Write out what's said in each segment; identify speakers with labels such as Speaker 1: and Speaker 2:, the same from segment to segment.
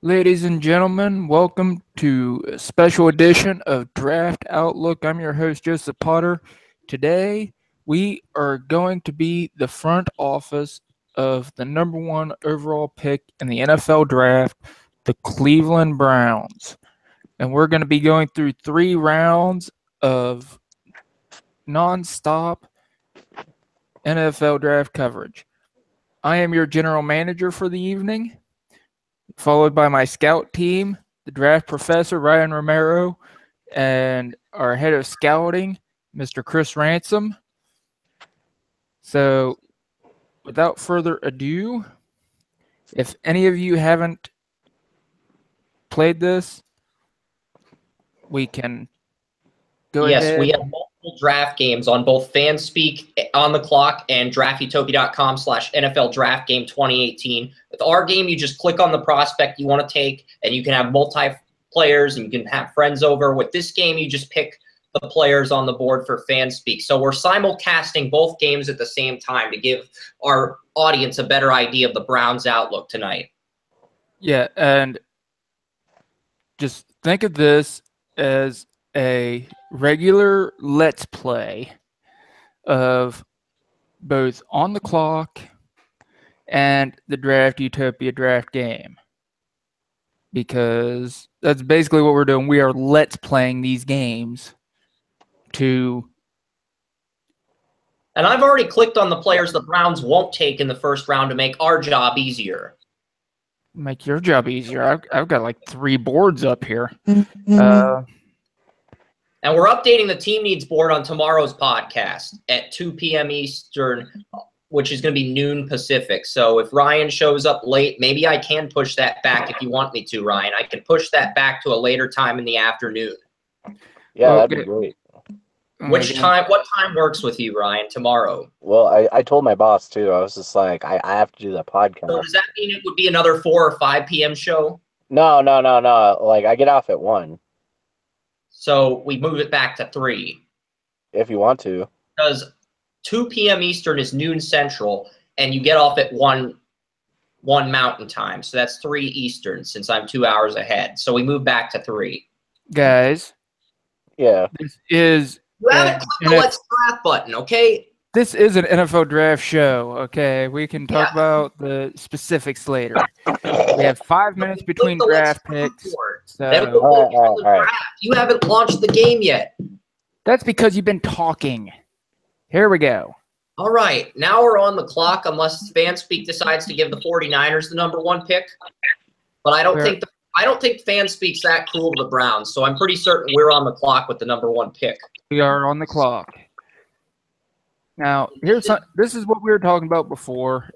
Speaker 1: Ladies and gentlemen, welcome to a special edition of Draft Outlook. I'm your host, Joseph Potter. Today, we are going to be the front office of the number one overall pick in the NFL draft, the Cleveland Browns. And we're going to be going through 3 rounds of nonstop NFL draft coverage. I am your general manager for the evening, followed by my scout team, the draft professor, Ryan Romero, and our head of scouting, Mr. Chris Ransom. So, without further ado, if any of you haven't played this, we can go
Speaker 2: Yes,
Speaker 1: ahead.
Speaker 2: we have multiple draft games on both FanSpeak on the clock and draftutopia.com/NFL Draft Game 2018. With our game, you just click on the prospect you want to take, and you can have multi-players, and you can have friends over. With this game, you just pick the players on the board for FanSpeak. So we're simulcasting both games at the same time to give our audience a better idea of the Browns' outlook tonight.
Speaker 1: Yeah, and just think of this as a regular Let's Play of both on the clock and the Draft Utopia draft game. Because that's basically what we're doing. We are Let's Playing these games to.
Speaker 2: And I've already clicked on the players the Browns won't take in the first round to make our job easier.
Speaker 1: Make your job easier. I've got like 3 boards up here.
Speaker 2: And we're updating the team needs board on tomorrow's podcast at 2 p.m. Eastern, which is going to be noon Pacific. So if Ryan shows up late, maybe I can push that back if you want me to, Ryan. I can push that back to a later time in the afternoon.
Speaker 3: Yeah, that'd be great.
Speaker 2: What time works with you, Ryan, tomorrow?
Speaker 3: Well, I told my boss, too. I was just like, I have to do the podcast.
Speaker 2: So does that mean it would be another 4 or 5 p.m. show?
Speaker 3: No. Like, I get off at 1.
Speaker 2: So we move it back to 3.
Speaker 3: If you want to.
Speaker 2: Because 2 p.m. Eastern is noon Central, and you get off at 1 Mountain Time. So that's 3 Eastern, since I'm 2 hours ahead. So we move back to 3.
Speaker 1: Guys.
Speaker 3: Yeah.
Speaker 1: This is...
Speaker 2: You haven't clicked the Let's Draft button, okay?
Speaker 1: This is an NFL draft show, okay? We can talk about the specifics later. We have 5 minutes between draft picks.
Speaker 2: So. You haven't launched the game yet.
Speaker 1: That's because you've been talking. Here we go.
Speaker 2: All right. Now we're on the clock, unless FanSpeak decides to give the 49ers the number 1 pick. But I don't think FanSpeak's that cruel to the Browns, so I'm pretty certain we're on the clock with the number 1 pick.
Speaker 1: We are on the clock. Now, this is what we were talking about before.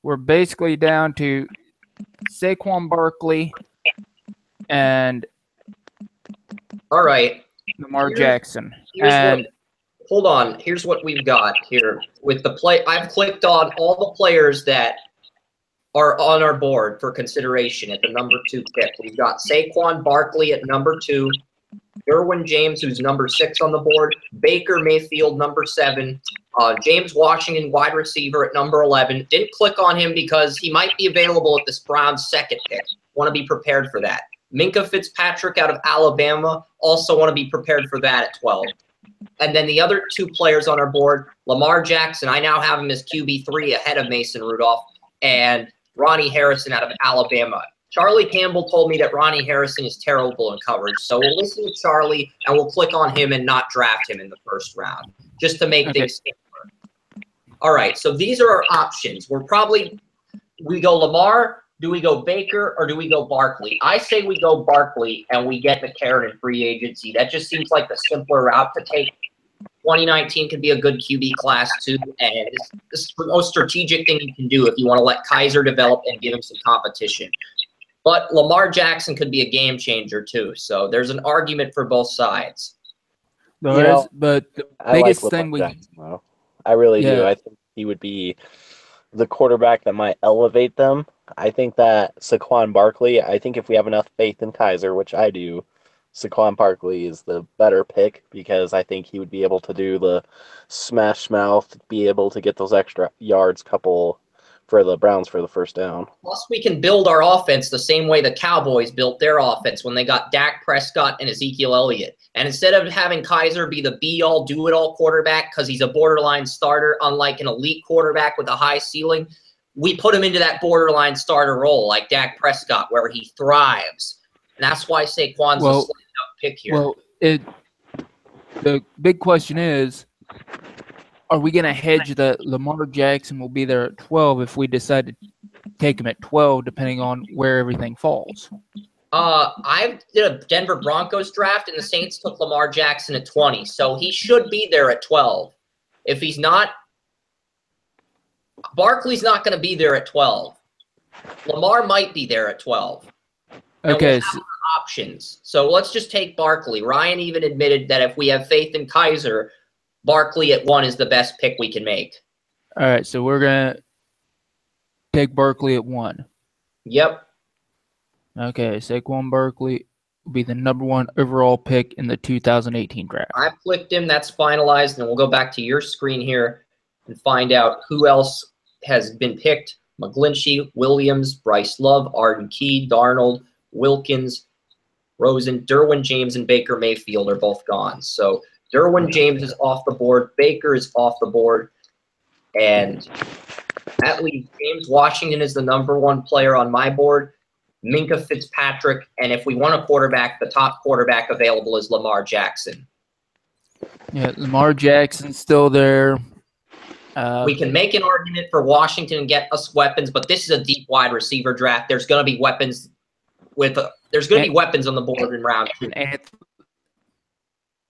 Speaker 1: We're basically down to Saquon Barkley and
Speaker 2: all right,
Speaker 1: Lamar Jackson.
Speaker 2: Hold on. Here's what we've got here with the play. I've clicked on all the players that are on our board for consideration at the number 2 pick. We've got Saquon Barkley at number 2. Derwin James, who's number 6 on the board. Baker Mayfield, number 7. James Washington, wide receiver, at number 11. Didn't click on him because he might be available at this Browns 2nd pick. Want to be prepared for that. Minkah Fitzpatrick out of Alabama. Also want to be prepared for that at 12. And then the other 2 players on our board, Lamar Jackson. I now have him as QB3 ahead of Mason Rudolph. And Ronnie Harrison out of Alabama. Charlie Campbell told me that Ronnie Harrison is terrible in coverage, so we'll listen to Charlie and we'll click on him and not draft him in the first round, just to make things simpler. All right, so these are our options. We go Lamar, do we go Baker, or do we go Barkley? I say we go Barkley and we get McCarron in free agency. That just seems like the simpler route to take. 2019 could be a good QB class too, and this is the most strategic thing you can do if you want to let Kaiser develop and give him some competition. But Lamar Jackson could be a game changer too, so there's an argument for both sides.
Speaker 1: But the biggest thing
Speaker 3: I really do. I think he would be the quarterback that might elevate them. I think that Saquon Barkley, I think if we have enough faith in Kaiser, which I do, Saquon Barkley is the better pick because I think he would be able to do the smash mouth, be able to get those extra yards, couple for the Browns for the first down.
Speaker 2: Plus, we can build our offense the same way the Cowboys built their offense when they got Dak Prescott and Ezekiel Elliott. And instead of having Kizer be the be-all, do-it-all quarterback because he's a borderline starter, unlike an elite quarterback with a high ceiling, we put him into that borderline starter role like Dak Prescott where he thrives. And that's why Saquon's a slam dunk pick here.
Speaker 1: Well, the big question is, are we going to hedge that Lamar Jackson will be there at 12 if we decide to take him at 12, depending on where everything falls?
Speaker 2: I did a Denver Broncos draft, and the Saints took Lamar Jackson at 20, so he should be there at 12. If he's not, Barkley's not going to be there at 12. Lamar might be there at 12.
Speaker 1: Okay.
Speaker 2: We'll options. So let's just take Barkley. Ryan even admitted that if we have faith in Kizer, Barkley at 1 is the best pick we can make.
Speaker 1: All right, so we're going to take Barkley at 1.
Speaker 2: Yep.
Speaker 1: Okay, Saquon Barkley will be the #1 overall pick in the 2018 draft.
Speaker 2: I've clicked him. That's finalized, and we'll go back to your screen here and find out who else has been picked. McGlinchey, Williams, Bryce Love, Arden Key, Darnold, Wilkins, Rosen, Derwin James, and Baker Mayfield are both gone. So Derwin James is off the board. Baker is off the board. And that leaves James Washington is the #1 player on my board, Minkah Fitzpatrick, and if we want a quarterback, the top quarterback available is Lamar Jackson.
Speaker 1: Yeah, Lamar Jackson's still there.
Speaker 2: We can make an argument for Washington and get us weapons, but this is a deep wide receiver draft. There's going to be weapons there's going to be weapons on the board in round 2.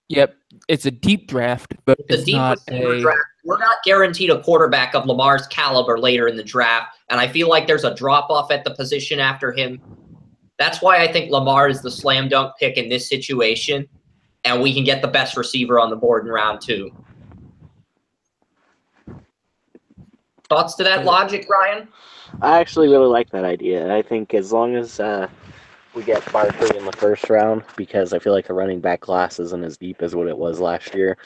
Speaker 1: Yep, it's a deep draft, but it's not a
Speaker 2: draft. We're not guaranteed a quarterback of Lamar's caliber later in the draft, and I feel like there's a drop-off at the position after him. That's why I think Lamar is the slam dunk pick in this situation, and we can get the best receiver on the board in round 2. Thoughts to that logic, Ryan?
Speaker 3: I actually really like that idea. I think as long as we get Barkley in the first round, because I feel like the running back class isn't as deep as what it was last year,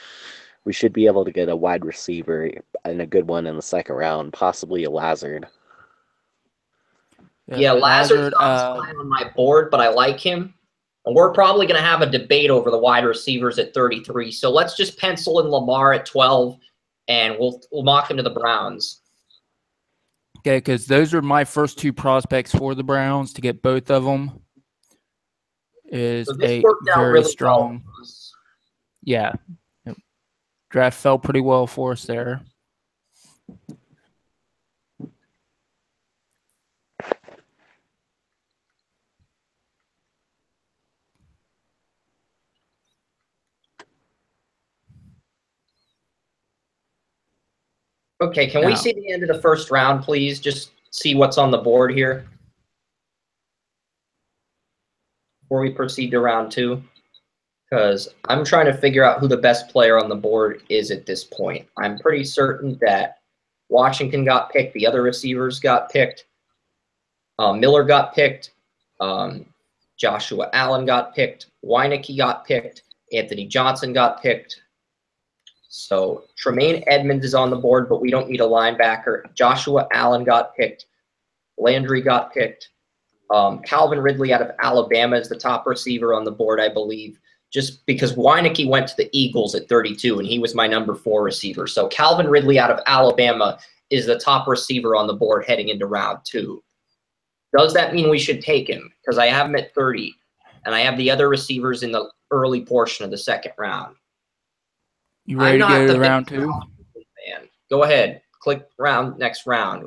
Speaker 3: we should be able to get a wide receiver and a good one in the second round, possibly a Lazard.
Speaker 2: Yeah, Lazard's not on my board, but I like him. And we're probably going to have a debate over the wide receivers at 33. So let's just pencil in Lamar at 12, and we'll mock him to the Browns.
Speaker 1: Okay, because those are my first 2 prospects for the Browns. To get both of them is a very really strong. Yeah, draft fell pretty well for us there.
Speaker 2: Okay, can we see the end of the first round, please? Just see what's on the board here before we proceed to round 2. Because I'm trying to figure out who the best player on the board is at this point. I'm pretty certain that Washington got picked. The other receivers got picked. Miller got picked. Joshua Allen got picked. Weineke got picked. Anthony Johnson got picked. So Tremaine Edmonds is on the board, but we don't need a linebacker. Joshua Allen got picked. Landry got picked. Calvin Ridley out of Alabama is the top receiver on the board, I believe, just because Weineke went to the Eagles at 32, and he was my #4 receiver. So Calvin Ridley out of Alabama is the top receiver on the board heading into round 2. Does that mean we should take him? Because I have him at 30, and I have the other receivers in the early portion of the second round.
Speaker 1: You ready to go to round 2?
Speaker 2: Man. Go ahead. Click next round.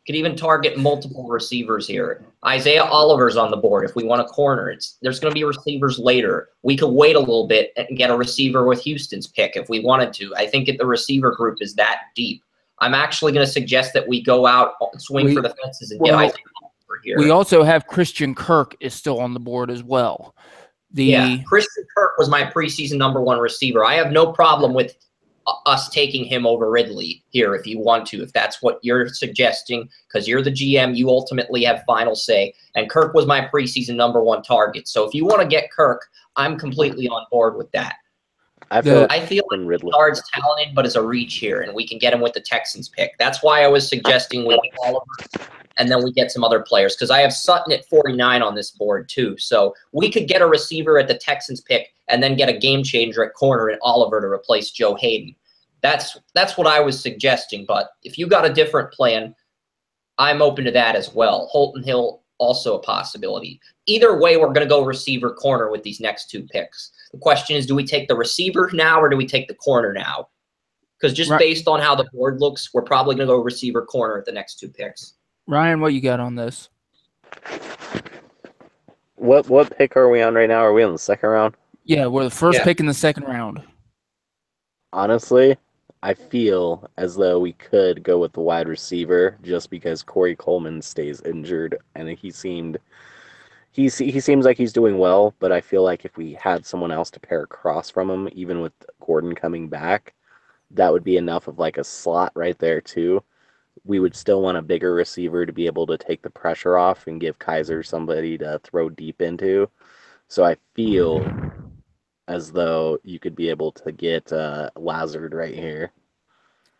Speaker 2: Could even target multiple receivers here. Isaiah Oliver's on the board if we want a corner. There's going to be receivers later. We could wait a little bit and get a receiver with Houston's pick if we wanted to. I think the receiver group is that deep. I'm actually going to suggest that we go out, swing for the fences, and get Isaiah Oliver here.
Speaker 1: We also have Christian Kirk is still on the board as well.
Speaker 2: Christian Kirk was my preseason #1 receiver. I have no problem with us taking him over Ridley here if you want to, if that's what you're suggesting, because you're the GM, you ultimately have final say. And Kirk was my preseason #1 target. So if you want to get Kirk, I'm completely on board with that. I feel like Lazard's talented, but is a reach here, and we can get him with the Texans pick. That's why I was suggesting we get Oliver, and then we get some other players, because I have Sutton at 49 on this board too. So we could get a receiver at the Texans pick, and then get a game changer at corner and Oliver to replace Joe Hayden. That's what I was suggesting. But if you got a different plan, I'm open to that as well. Holton Hill, also a possibility. Either way, we're going to go receiver corner with these next 2 picks. The question is, do we take the receiver now or do we take the corner now? Because just based on how the board looks, we're probably going to go receiver corner at the next 2 picks.
Speaker 1: Ryan, what you got on this?
Speaker 3: What pick are we on right now? Are we on the second round?
Speaker 1: Yeah, we're the first pick in the second round.
Speaker 3: Honestly, I feel as though we could go with the wide receiver just because Corey Coleman stays injured, and he seems like he's doing well, but I feel like if we had someone else to pair across from him, even with Gordon coming back, that would be enough of like a slot right there too. We would still want a bigger receiver to be able to take the pressure off and give Kizer somebody to throw deep into. So I feel as though you could be able to get Lazard right here.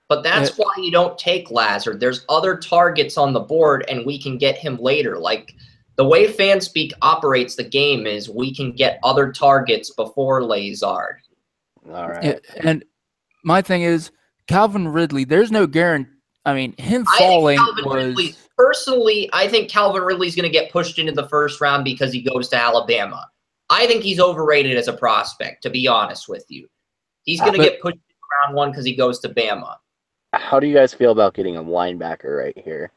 Speaker 2: But that's why you don't take Lazard. There's other targets on the board, and we can get him later. Like, the way Fanspeak operates the game is we can get other targets before Lazard.
Speaker 3: All right.
Speaker 1: And my thing is, Calvin Ridley, there's no guarantee. I mean, him falling was...
Speaker 2: Personally, I think Calvin Ridley's going to get pushed into the first round because he goes to Alabama. I think he's overrated as a prospect, to be honest with you. He's going to get pushed into round 1 because he goes to Bama.
Speaker 3: How do you guys feel about getting a linebacker right here?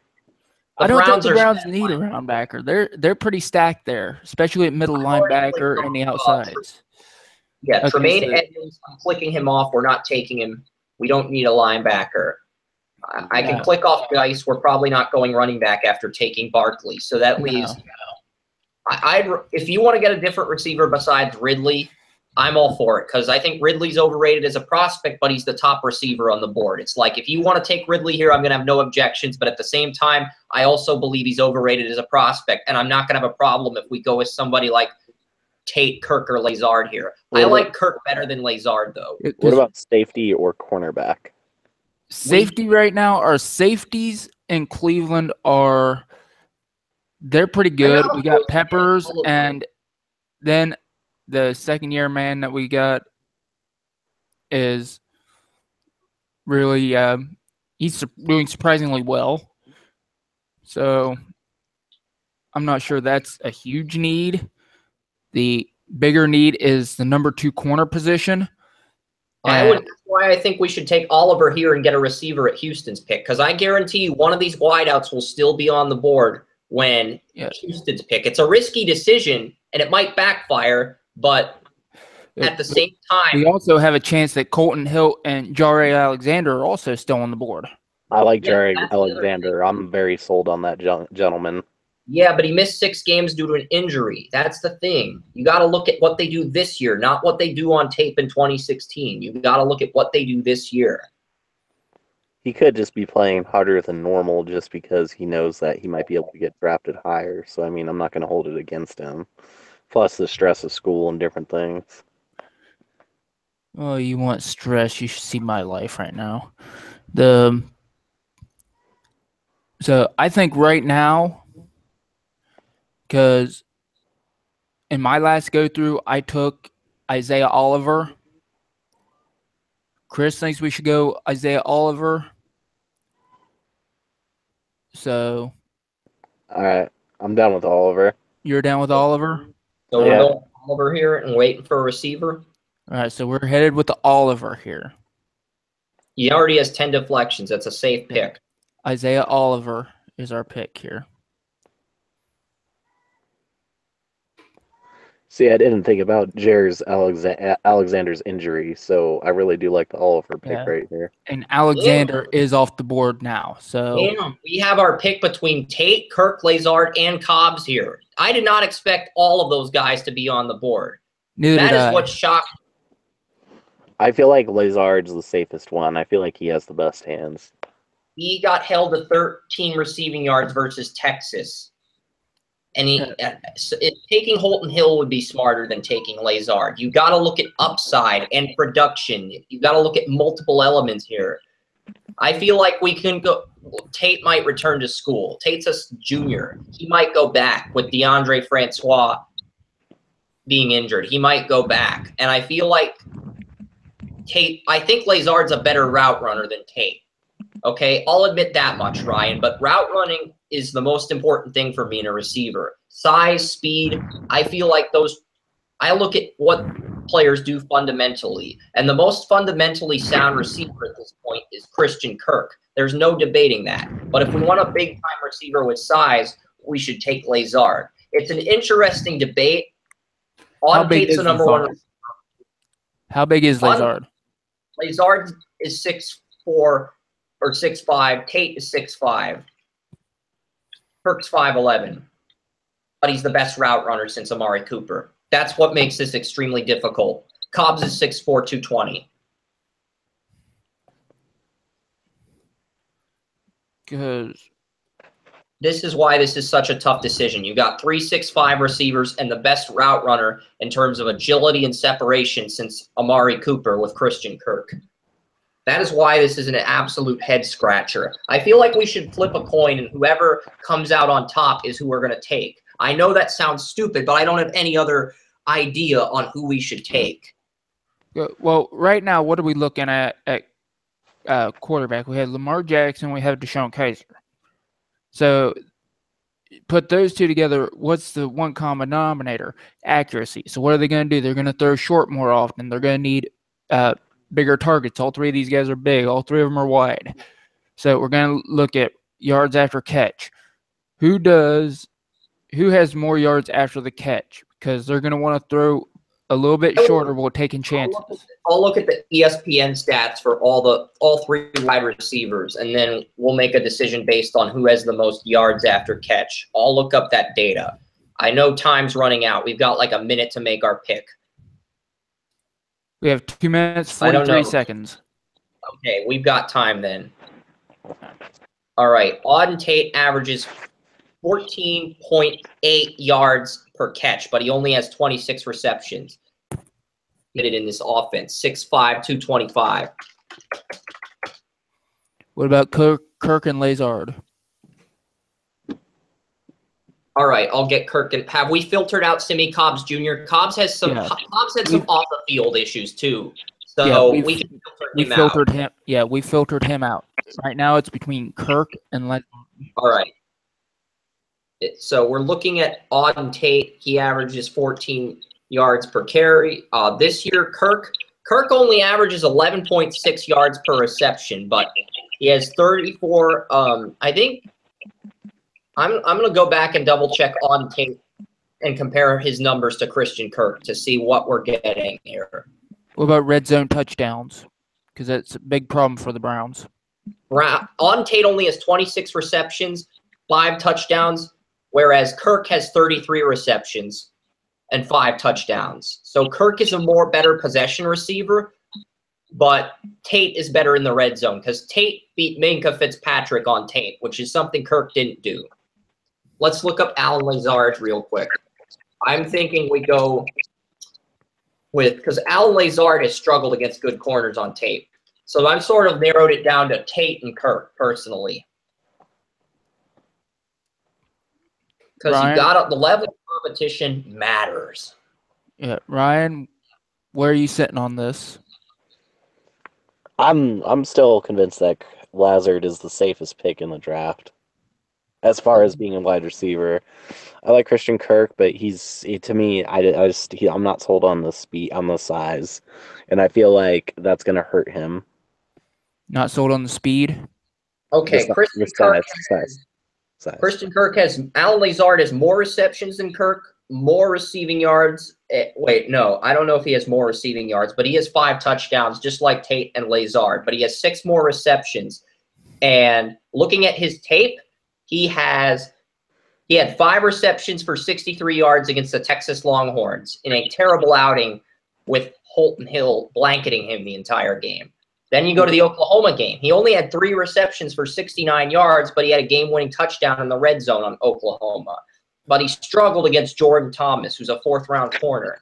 Speaker 1: I don't think the Browns need a linebacker. They're pretty stacked there, especially at middle linebacker and the outsides.
Speaker 2: Yeah, Tremaine Edmonds, I'm clicking him off. We're not taking him. We don't need a linebacker. I can click off Geis. We're probably not going running back after taking Barkley. So that leaves if you want to get a different receiver besides Ridley, I'm all for it, because I think Ridley's overrated as a prospect, but he's the top receiver on the board. It's like, if you want to take Ridley here, I'm going to have no objections, but at the same time, I also believe he's overrated as a prospect, and I'm not going to have a problem if we go with somebody like Tate, Kirk, or Lazard here. I like Kirk better than Lazard, though.
Speaker 3: What about safety or cornerback?
Speaker 1: Safety right now, our safeties in Cleveland they're pretty good. We got Peppers, and then the second-year man that we got is really he's doing surprisingly well. So I'm not sure that's a huge need. The bigger need is the number 2 corner position.
Speaker 2: That's why I think we should take Oliver here and get a receiver at Houston's pick, because I guarantee you one of these wideouts will still be on the board when Houston's pick. It's a risky decision, and it might backfire, but at the same time,
Speaker 1: we also have a chance that Colton Hill and Jaire Alexander are also still on the board.
Speaker 3: I like Jaire Alexander. I'm very sold on that gentleman.
Speaker 2: Yeah, but he missed 6 games due to an injury. That's the thing. You got to look at what they do this year, not what they do on tape in 2016. You got to look at what they do this year.
Speaker 3: He could just be playing harder than normal just because he knows that he might be able to get drafted higher. So, I mean, I'm not going to hold it against him. Plus the stress of school and different things.
Speaker 1: Oh, you want stress? You should see my life right now. So I think right now, because in my last go-through, I took Isaiah Oliver. Chris thinks we should go Isaiah Oliver. So.
Speaker 3: All right. I'm down with Oliver.
Speaker 1: You're down with Oliver?
Speaker 2: So we're going Oliver here and waiting for a receiver?
Speaker 1: All right, so we're headed with the Oliver here.
Speaker 2: He already has 10 deflections. That's a safe pick.
Speaker 1: Isaiah Oliver is our pick here.
Speaker 3: See, I didn't think about Jair's Alexander's injury, so I really do like the Oliver pick right here.
Speaker 1: And Alexander is off the board now. So
Speaker 2: we have our pick between Tate, Kirk, Lazard, and Cobbs here. I did not expect all of those guys to be on the board. That is what shocked me.
Speaker 3: I feel like Lazard's the safest one. I feel like he has the best hands.
Speaker 2: He got held to 13 receiving yards versus Texas. And taking Holton Hill would be smarter than taking Lazard. You got to look at upside and production. You got to look at multiple elements here. I feel like we can go. Tate might return to school. Tate's a junior. He might go back with DeAndre Francois being injured. He might go back. And I feel like Tate, I think Lazard's a better route runner than Tate. Okay, I'll admit that much, Ryan. But route running is the most important thing for me in a receiver. Size, speed, I feel like those – I look at what players do fundamentally. And the most fundamentally sound receiver at this point is Christian Kirk. There's no debating that. But if we want a big-time receiver with size, we should take Lazard. It's an interesting debate.
Speaker 1: How big is the number one receiver. How big is Lazard?
Speaker 2: Lazard is 6'4". or 6'5". Tate is 6'5". Kirk's 5'11". But he's the best route runner since Amari Cooper. That's what makes this extremely difficult. Cobbs is 6'4", 220.
Speaker 1: Because
Speaker 2: this is why this is such a tough decision. You got 3 6'5" receivers and the best route runner in terms of agility and separation since Amari Cooper with Christian Kirk. That is why this is an absolute head scratcher. I feel like we should flip a coin and whoever comes out on top is who we're going to take. I know that sounds stupid, but I don't have any other idea on who we should take.
Speaker 1: Well, right now, what are we looking at quarterback? We have Lamar Jackson. We have Deshaun Kaiser. So put those two together, what's the one common denominator? Accuracy. So what are they going to do? They're going to throw short more often. They're going to need bigger targets. All three of these guys are big. All three of them are wide. So we're going to look at yards after catch. Who has more yards after the catch? Because they're going to want to throw a little bit shorter while taking chances.
Speaker 2: I'll look at the ESPN stats for all three wide receivers, and then we'll make a decision based on who has the most yards after catch. I'll look up that data. I know time's running out. We've got like a minute to make our pick.
Speaker 1: We have 2 minutes, 43 seconds.
Speaker 2: Okay, we've got time then. All right, Auden Tate averages 14.8 yards per catch, but he only has 26 receptions. Get it in this offense. 6'5", 225.
Speaker 1: What about Kirk and Lazard?
Speaker 2: All right, I'll get Kirk. And have we filtered out Simi Cobbs Jr.? Cobbs has some. Yeah. Cobbs had some off the field issues too, so yeah, we can filter him out.
Speaker 1: Yeah, we filtered him out. Right now, it's between Kirk and Lazard.
Speaker 2: All right. So we're looking at Auden Tate. He averages 14 yards per carry. This year, Kirk only averages 11.6 yards per reception, but he has 34. I think I'm going to go back and double check Auden Tate and compare his numbers to Christian Kirk to see what we're getting here.
Speaker 1: What about red zone touchdowns? Because that's a big problem for the Browns.
Speaker 2: Auden Tate only has 26 receptions, 5 touchdowns, whereas Kirk has 33 receptions and 5 touchdowns. So Kirk is a better possession receiver, but Tate is better in the red zone because Tate beat Minkah Fitzpatrick on tape, which is something Kirk didn't do. Let's look up Allen Lazard real quick. I'm thinking we go with – because Allen Lazard has struggled against good corners on tape. So I've sort of narrowed it down to Tate and Kirk personally. Because you got the level of competition matters.
Speaker 1: Yeah, Ryan, where are you sitting on this?
Speaker 3: I'm still convinced that Lazard is the safest pick in the draft. As far as being a wide receiver, I like Christian Kirk, but to me, I'm not sold on the speed, on the size, and I feel like that's going to hurt him.
Speaker 1: Not sold on the speed.
Speaker 2: Okay, Christian Kirk has Allen Lazard has more receptions than Kirk, more receiving yards. Wait, no, I don't know if he has more receiving yards, but he has 5 touchdowns, just like Tate and Lazard. But he has 6 more receptions. And looking at his tape, he had 5 receptions for 63 yards against the Texas Longhorns in a terrible outing with Holton Hill blanketing him the entire game. Then you go to the Oklahoma game. He only had 3 receptions for 69 yards, but he had a game-winning touchdown in the red zone on Oklahoma. but he struggled against Jordan Thomas, who's a 4th-round corner.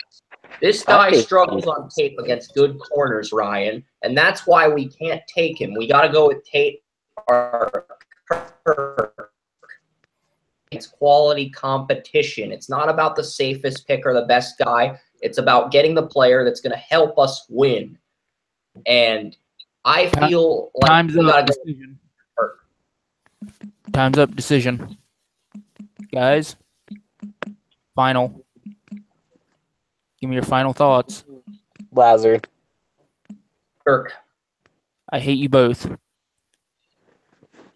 Speaker 2: This guy struggles on tape against good corners, Ryan, and that's why we can't take him. We got to go with Tate or Kirk. It's quality competition. It's not about the safest pick or the best guy. It's about getting the player that's going to help us win. And I feel like
Speaker 1: time's up. Decision. Time's up. Decision. Guys, final. Give me your final thoughts.
Speaker 3: Lazard.
Speaker 2: Kirk.
Speaker 1: I hate you both.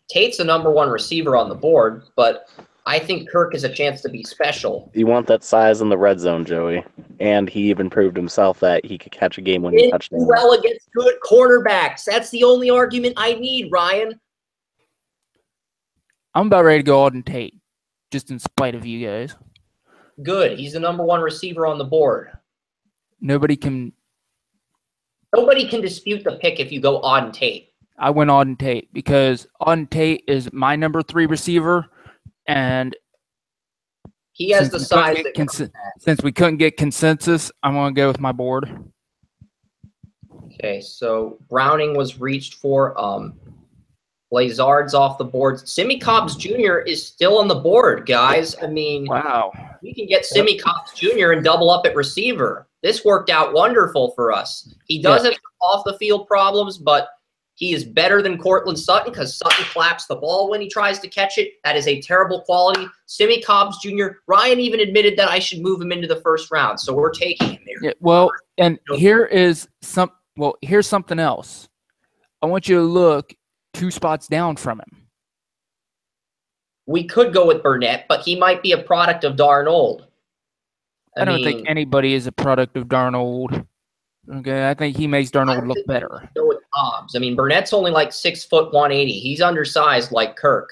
Speaker 2: Tate's the #1 receiver on the board, but I think Kirk has a chance to be special.
Speaker 3: You want that size in the red zone, Joey. And he even proved himself that he could catch a game-winning touchdown.
Speaker 2: Well against good cornerbacks. That's the only argument I need, Ryan.
Speaker 1: I'm about ready to go Auden Tate, just in spite of you guys.
Speaker 2: Good. He's the #1 receiver on the board.
Speaker 1: Nobody can
Speaker 2: dispute the pick if you go Auden Tate.
Speaker 1: I went Auden Tate because Auden Tate is my #3 receiver, and
Speaker 2: he has the size.
Speaker 1: Since we couldn't get consensus, I'm going to go with my board.
Speaker 2: Okay, so Browning was reached for. Lazard's off the board. Simmie Cobbs Jr. is still on the board, guys. I mean,
Speaker 1: wow.
Speaker 2: We can get Simmie Cobbs Jr. and double up at receiver. This worked out wonderful for us. He does have off-the-field problems, but he is better than Courtland Sutton because Sutton claps the ball when he tries to catch it. That is a terrible quality. Simmie Cobbs Jr., Ryan even admitted that I should move him into the 1st round, so we're taking him there.
Speaker 1: Yeah, well, and here's something else. I want you to look 2 spots down from him.
Speaker 2: We could go with Burnett, but he might be a product of Darnold.
Speaker 1: I don't think anybody is a product of Darnold. Okay, I think he makes Darnold look better.
Speaker 2: Go with Cobbs. I mean, Burnett's only like 6 foot 180. He's undersized like Kirk.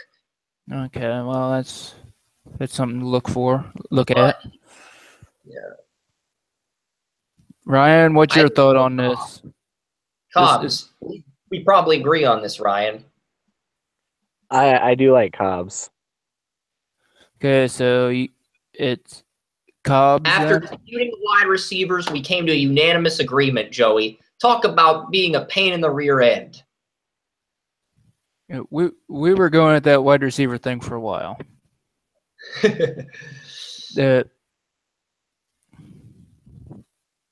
Speaker 1: Okay, well that's something to look at.
Speaker 2: Yeah.
Speaker 1: Ryan, what's your thought on this?
Speaker 2: Cobbs. We probably agree on this, Ryan.
Speaker 3: I do like Cobbs.
Speaker 1: Okay, so it's Cobbs.
Speaker 2: After disputing the wide receivers, we came to a unanimous agreement, Joey. Talk about being a pain in the rear end.
Speaker 1: We were going at that wide receiver thing for a while.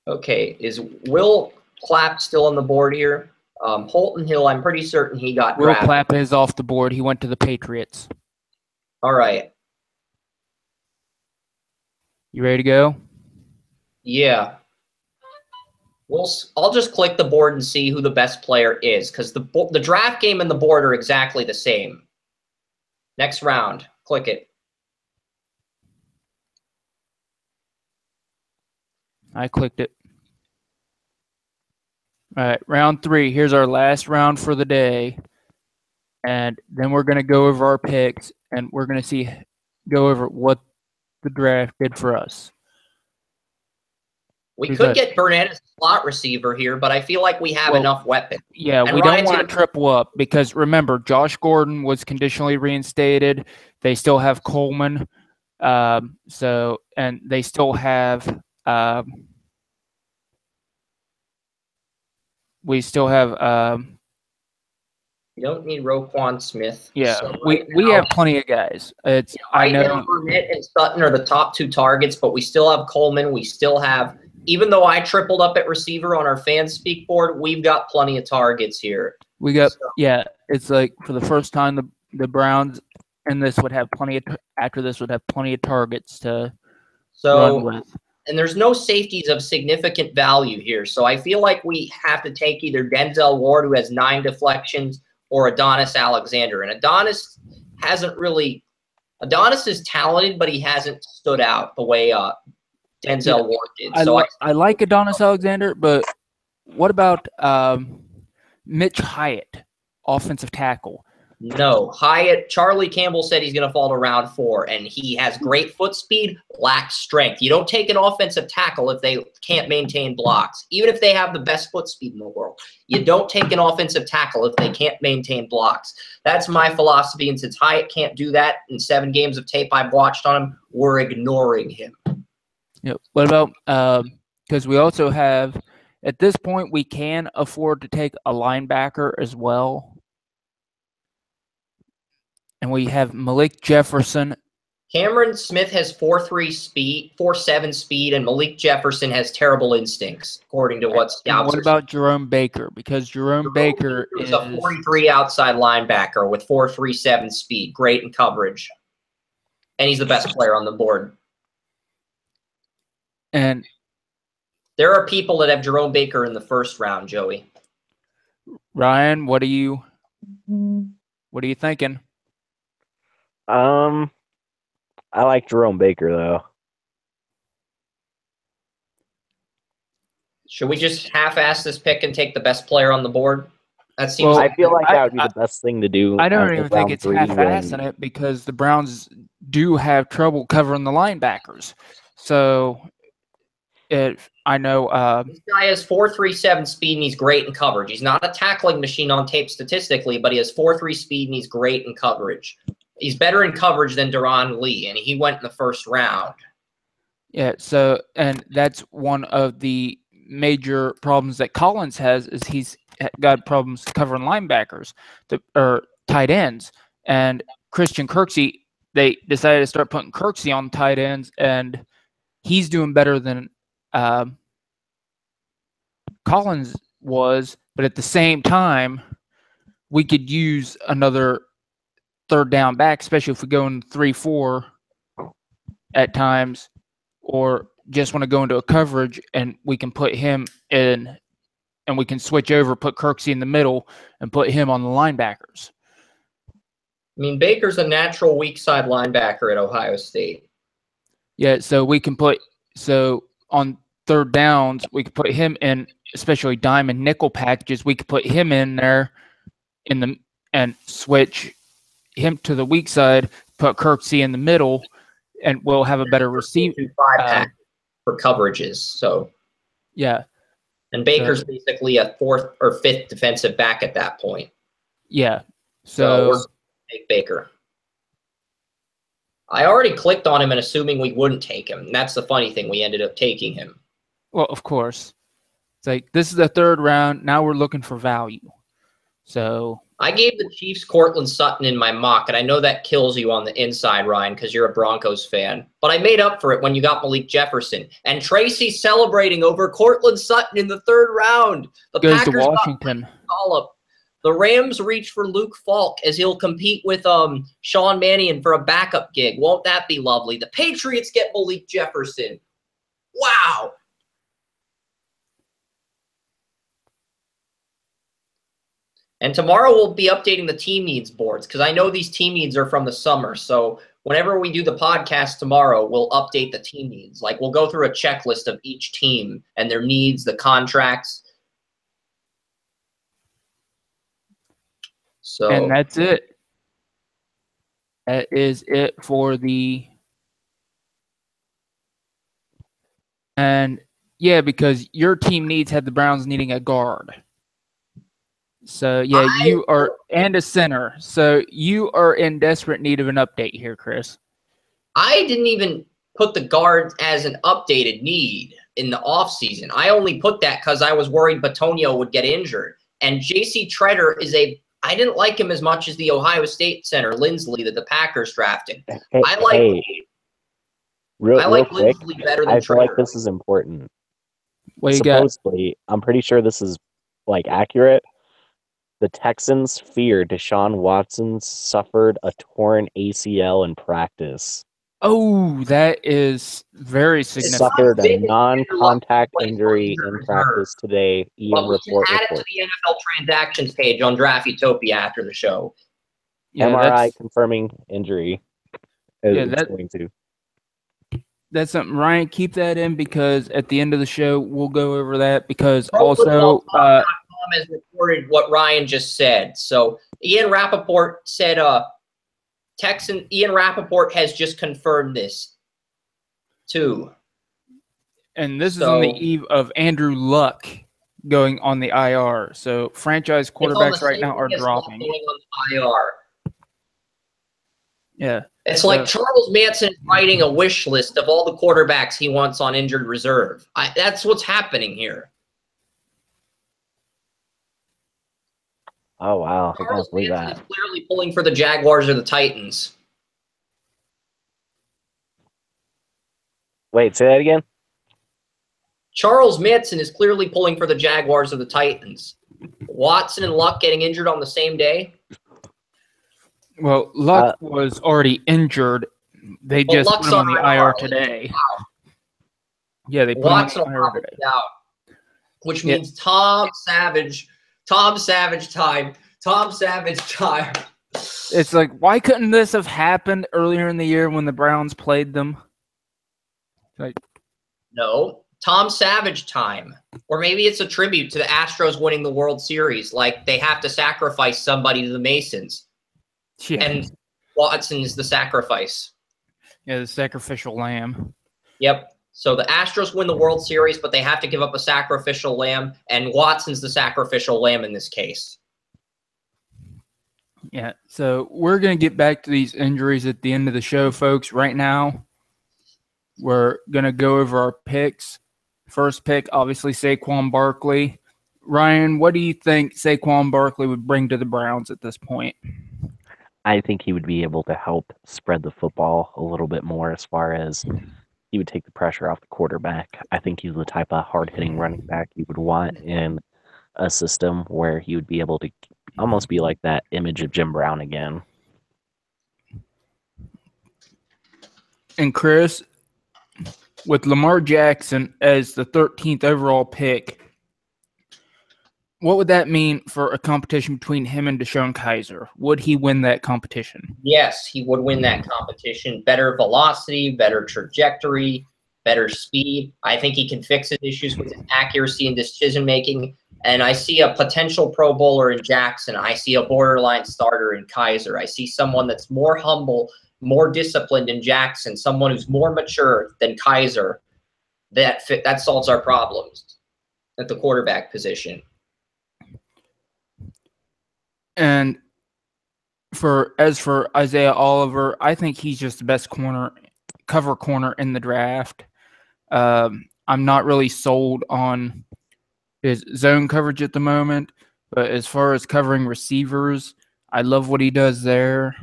Speaker 2: Okay, is Will Clapp still on the board here? Holton Hill, I'm pretty certain he got drafted.
Speaker 1: Will Clapp is off the board. He went to the Patriots.
Speaker 2: All right.
Speaker 1: You ready to go?
Speaker 2: Yeah. I'll just click the board and see who the best player is because the draft game and the board are exactly the same. Next round. Click it.
Speaker 1: I clicked it. All right, round 3. Here's our last round for the day. And then we're going to go over our picks, and we're going to go over what the draft did for us.
Speaker 2: We could get Burnett as a slot receiver here, but I feel like we have enough weapons.
Speaker 1: Yeah, we don't want to triple up because, remember, Josh Gordon was conditionally reinstated. They still have Coleman. And they still have we still have
Speaker 2: you don't need Roquan Smith.
Speaker 1: Yeah, so we have plenty of guys. I know
Speaker 2: Burnett and Sutton are the top 2 targets, but we still have Coleman. We still have, even though I tripled up at receiver on our fan speak board, we've got plenty of targets here.
Speaker 1: We got it's like for the first time the Browns and this would have plenty of after this would have plenty of targets to run with.
Speaker 2: And there's no safeties of significant value here. So I feel like we have to take either Denzel Ward, who has 9 deflections, or Adonis Alexander. And Adonis is talented, but he hasn't stood out the way Denzel Ward did.
Speaker 1: I like Adonis Alexander, but what about Mitch Hyatt, offensive tackle?
Speaker 2: No. Charlie Campbell said he's going to fall to round 4, and he has great foot speed, lacks strength. You don't take an offensive tackle if they can't maintain blocks, even if they have the best foot speed in the world. You don't take an offensive tackle if they can't maintain blocks. That's my philosophy, and since Hyatt can't do that in 7 games of tape I've watched on him, we're ignoring him.
Speaker 1: Yeah. What about because we also have, at this point, we can afford to take a linebacker as well. And we have Malik Jefferson.
Speaker 2: Cameron Smith has 4.3 speed, 4.7 speed, and Malik Jefferson has terrible instincts, according to what scouts.
Speaker 1: What about Jerome Baker? Because Jerome Baker is
Speaker 2: a 43 outside linebacker with 4.37 speed, great in coverage, and he's the best player on the board.
Speaker 1: And
Speaker 2: there are people that have Jerome Baker in the first round, Joey.
Speaker 1: Ryan, what are you thinking?
Speaker 3: I like Jerome Baker though.
Speaker 2: Should we just half-ass this pick and take the best player on the board? That seems.
Speaker 3: I feel like that would be the best thing to do.
Speaker 1: I don't even think it's half-assing it because the Browns do have trouble covering the linebackers. So, I know
Speaker 2: this guy has 4.37 speed and he's great in coverage. He's not a tackling machine on tape statistically, but he has 4.3 speed and he's great in coverage. He's better in coverage than Deron Lee, and he went in the first round.
Speaker 1: Yeah, so, and that's one of the major problems that Collins has is he's got problems covering linebackers or tight ends. And Christian Kirksey, they decided to start putting Kirksey on tight ends, and he's doing better than Collins was. But at the same time, we could use another third down back, especially if we go in 3-4 at times, or just want to go into a coverage and we can put him in and we can switch over, put Kirksey in the middle and put him on the linebackers.
Speaker 2: I mean, Baker's a natural weak side linebacker at Ohio State.
Speaker 1: Yeah, so we can on third downs, we could put him in, especially dime and nickel packages, we could put him in there and switch him to the weak side, put Kirksey in the middle, and we'll have a better receiver
Speaker 2: for coverages. So
Speaker 1: yeah,
Speaker 2: and Baker's basically a 4th or 5th defensive back at that point.
Speaker 1: Yeah,
Speaker 2: so we're take Baker. I already clicked on him and assuming we wouldn't take him. And that's the funny thing. We ended up taking him.
Speaker 1: Well, of course, it's like this is the 3rd round. Now we're looking for value. So
Speaker 2: I gave the Chiefs Courtland Sutton in my mock, and I know that kills you on the inside, Ryan, because you're a Broncos fan. But I made up for it when you got Malik Jefferson. And Tracy's celebrating over Courtland Sutton in the 3rd round. The
Speaker 1: goes
Speaker 2: Packers
Speaker 1: to Washington.
Speaker 2: The Rams reach for Luke Falk as he'll compete with Sean Mannion for a backup gig. Won't that be lovely? The Patriots get Malik Jefferson. Wow. And tomorrow we'll be updating the team needs boards because I know these team needs are from the summer. So whenever we do the podcast tomorrow, we'll update the team needs. Like we'll go through a checklist of each team and their needs, the contracts. So
Speaker 1: and that's it. That is it for the. And yeah, because your team needs had the Browns needing a guard. So, yeah, you are – and a center. So, you are in desperate need of an update here, Chris.
Speaker 2: I didn't even put the guard as an updated need in the offseason. I only put that because I was worried Bitonio would get injured. And J.C. Treader is I didn't like him as much as the Ohio State center, Lindsley, that the Packers drafted. I like Lindsley better than Treader.
Speaker 3: I feel like this is important.
Speaker 1: What you
Speaker 3: Supposedly, I'm pretty sure this is, accurate. The Texans fear Deshaun Watson suffered a torn ACL in practice.
Speaker 1: Oh, that is very significant.
Speaker 3: Suffered a non-contact injury in practice today.
Speaker 2: Report. Add it to the NFL transactions page on Draft Utopia after the show.
Speaker 3: Yeah, MRI confirming injury.
Speaker 1: That's something, Ryan, keep that in because at the end of the show, we'll go over that because also
Speaker 2: has reported what Ryan just said. So Ian Rappaport said Ian Rappaport has just confirmed this too.
Speaker 1: And this is on the eve of Andrew Luck going on the IR. So franchise quarterbacks right now are dropping.
Speaker 2: Going on the IR.
Speaker 1: Yeah.
Speaker 2: It's like Charles Manson writing a wish list of all the quarterbacks he wants on injured reserve. That's what's happening here.
Speaker 3: Oh, wow. I can't believe that.
Speaker 2: Is clearly pulling for the Jaguars or the Titans.
Speaker 3: Wait, say that again?
Speaker 2: Charles Manson is clearly pulling for the Jaguars or the Titans. Watson and Luck getting injured on the same day?
Speaker 1: Well, Luck was already injured. They just put him on the IR today.
Speaker 2: Wow.
Speaker 1: Yeah, they put
Speaker 2: Watson
Speaker 1: him on the IR today.
Speaker 2: Out, which means Tom Savage time.
Speaker 1: It's like, why couldn't this have happened earlier in the year when the Browns played them?
Speaker 2: No, Tom Savage time. Or maybe it's a tribute to the Astros winning the World Series. Like, they have to sacrifice somebody to the Masons. Yeah. And Watson is the sacrifice.
Speaker 1: Yeah, the sacrificial lamb.
Speaker 2: Yep. So the Astros win the World Series, but they have to give up a sacrificial lamb, and Watson's the sacrificial lamb in this case.
Speaker 1: Yeah, so we're going to get back to these injuries at the end of the show, folks. Right now, we're going to go over our picks. First pick, obviously, Saquon Barkley. Ryan, what do you think Saquon Barkley would bring to the Browns at this point?
Speaker 3: I think he would be able to help spread the football a little bit more as far as he would take the pressure off the quarterback. I think he's the type of hard-hitting running back you would want in a system where he would be able to almost be like that image of Jim Brown again.
Speaker 1: And Chris, with Lamar Jackson as the 13th overall pick, what would that mean for a competition between him and DeShone Kizer? Would he win that competition?
Speaker 2: Yes, he would win that competition. Better velocity, better trajectory, better speed. I think he can fix his issues with his accuracy and decision-making. And I see a potential Pro Bowler in Jackson. I see a borderline starter in Kizer. I see someone that's more humble, more disciplined in Jackson, someone who's more mature than Kizer. That solves our problems at the quarterback position.
Speaker 1: And as for Isaiah Oliver, I think he's just the best cover corner in the draft. I'm not really sold on his zone coverage at the moment, but as far as covering receivers, I love what he does there.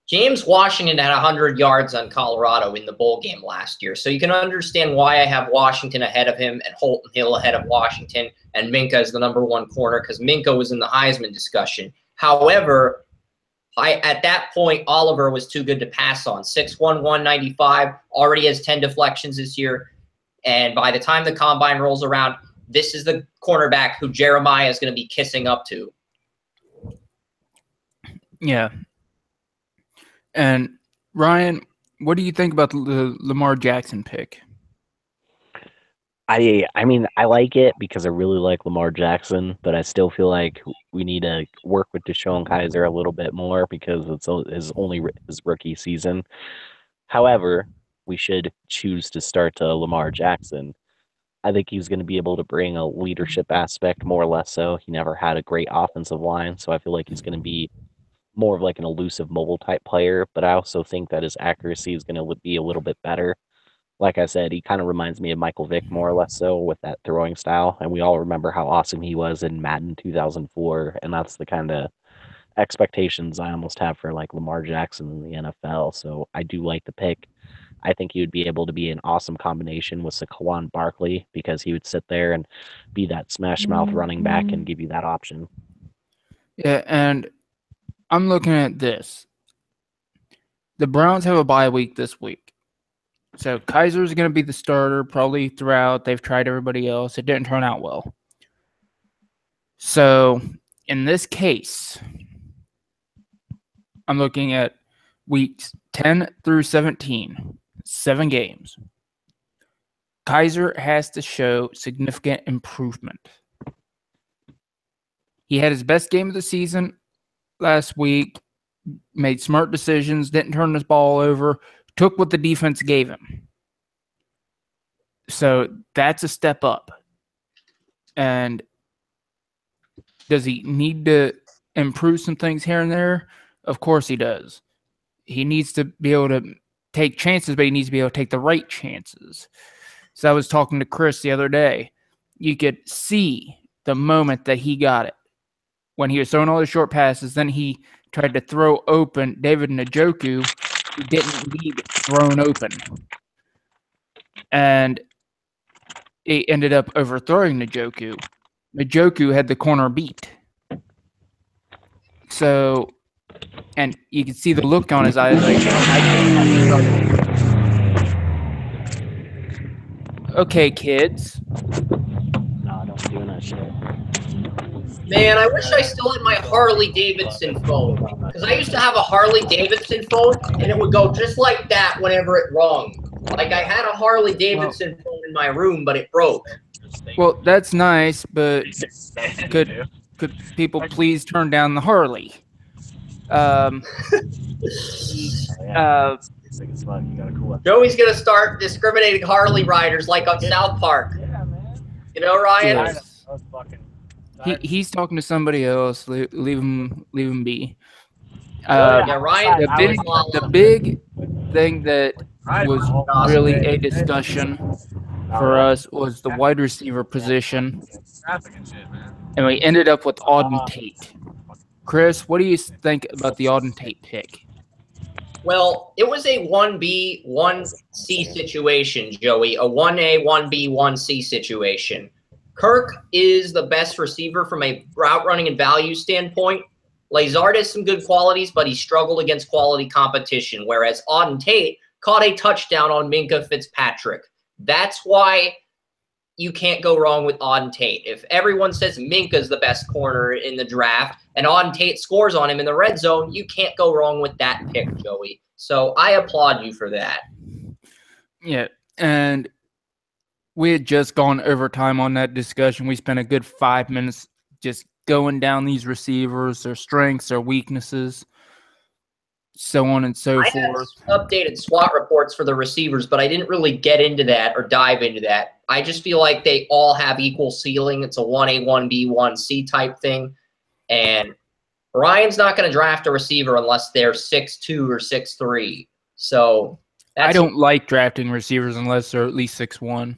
Speaker 2: James Washington had 100 yards on Colorado in the bowl game last year, so you can understand why I have Washington ahead of him and Holton Hill ahead of Washington and Minkah as the number one corner because Minkah was in the Heisman discussion. However, at that point, Oliver was too good to pass on. 6'1", 195, already has 10 deflections this year, and by the time the combine rolls around, this is the cornerback who Jeremiah is going to be kissing up to.
Speaker 1: Yeah. And Ryan, what do you think about the Lamar Jackson pick?
Speaker 3: I mean, I like it because I really like Lamar Jackson, but I still feel like we need to work with DeShone Kizer a little bit more because it's only his rookie season. However, we should choose to start Lamar Jackson. I think he's going to be able to bring a leadership aspect more or less so. He never had a great offensive line, so I feel like he's going to be more of like an elusive mobile type player, but I also think that his accuracy is going to be a little bit better. Like I said, he kind of reminds me of Michael Vick more or less so with that throwing style, and we all remember how awesome he was in Madden 2004, and that's the kind of expectations I almost have for like Lamar Jackson in the NFL, so I do like the pick. I think he would be able to be an awesome combination with Saquon Barkley because he would sit there and be that smash mouth running back and give you that option.
Speaker 1: Yeah, and I'm looking at this. The Browns have a bye week this week. So Kizer is going to be the starter probably throughout. They've tried everybody else. It didn't turn out well. So in this case, I'm looking at weeks 10 through 17, 7 games. Kizer has to show significant improvement. He had his best game of the season last week, made smart decisions, didn't turn his ball over, took what the defense gave him. So that's a step up. And does he need to improve some things here and there? Of course he does. He needs to be able to take chances, but he needs to be able to take the right chances. So I was talking to Chris the other day. You could see the moment that he got it. When he was throwing all the short passes, then he tried to throw open David Njoku, who didn't need thrown open. And it ended up overthrowing Njoku. Njoku had the corner beat. So, and you could see the look on his eyes like, okay, kids.
Speaker 3: No, don't be doing that shit.
Speaker 2: Man, I wish I still had my Harley Davidson phone. Because I used to have a Harley Davidson phone, and it would go just like that whenever it rung. Like, I had a Harley Davidson phone in my room, but it broke.
Speaker 1: Well, that's nice, but could people please turn down the Harley?
Speaker 2: Joey's going to start discriminating Harley riders like on South Park. You know, Ryan?
Speaker 1: Yes. He's talking to somebody else. Leave him be.
Speaker 2: Yeah, Ryan.
Speaker 1: The big thing that was really a discussion for us was the wide receiver position, and we ended up with Auden Tate. Chris, what do you think about the Auden Tate pick?
Speaker 2: Well, it was a 1B, 1C situation, Joey. A 1A, 1B, 1C situation. Kirk is the best receiver from a route running and value standpoint. Lazard has some good qualities, but he struggled against quality competition, whereas Auden Tate caught a touchdown on Minkah Fitzpatrick. That's why you can't go wrong with Auden Tate. If everyone says Minkah's the best corner in the draft and Auden Tate scores on him in the red zone, you can't go wrong with that pick, Joey. So I applaud you for that.
Speaker 1: Yeah, and we had just gone overtime on that discussion. We spent a good 5 minutes just going down these receivers, their strengths, their weaknesses, so on and so forth.
Speaker 2: I had updated SWOT reports for the receivers, but I didn't really get into that or dive into that. I just feel like they all have equal ceiling. It's a 1A, 1B, 1C type thing. And Ryan's not going to draft a receiver unless they're 6'2" or 6'3". So
Speaker 1: I don't like drafting receivers unless they're at least 6'1",